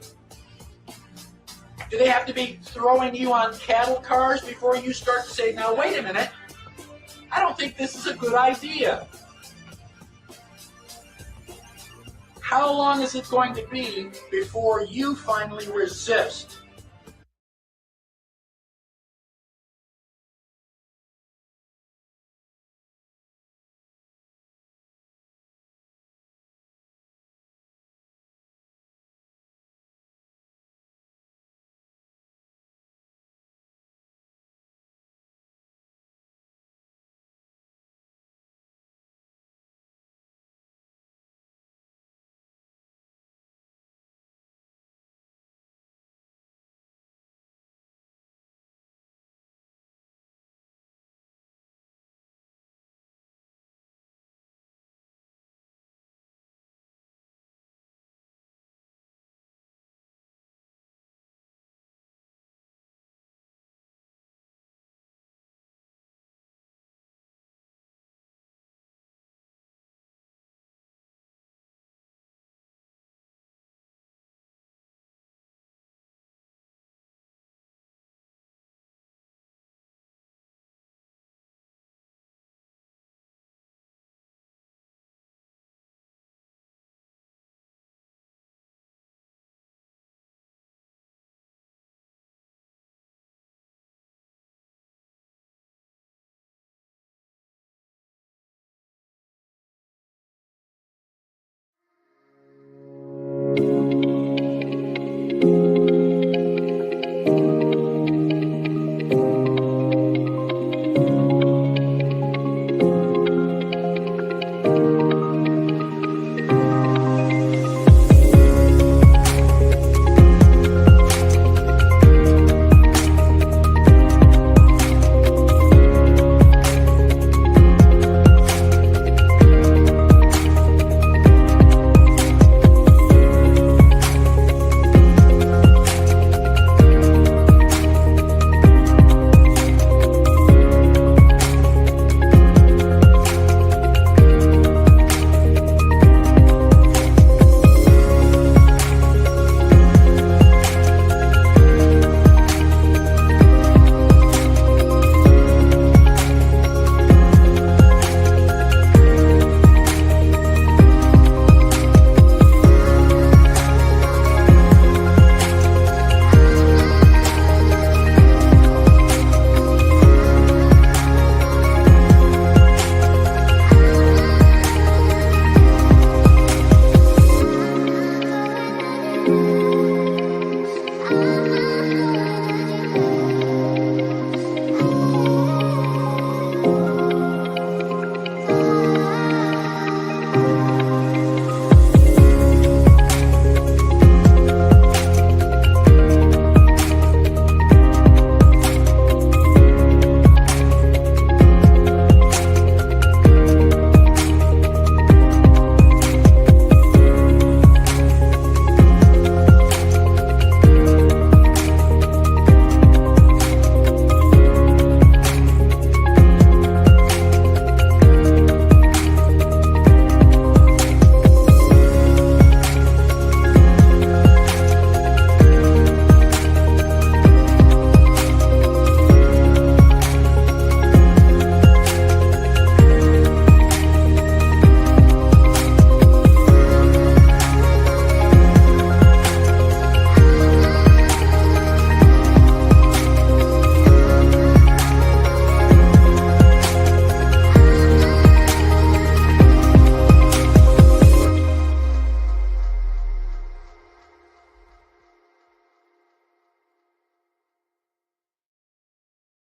Do they have to be throwing you on cattle cars before you start to say, now wait a minute, I don't think this is a good idea? How long is it going to be before you finally resist?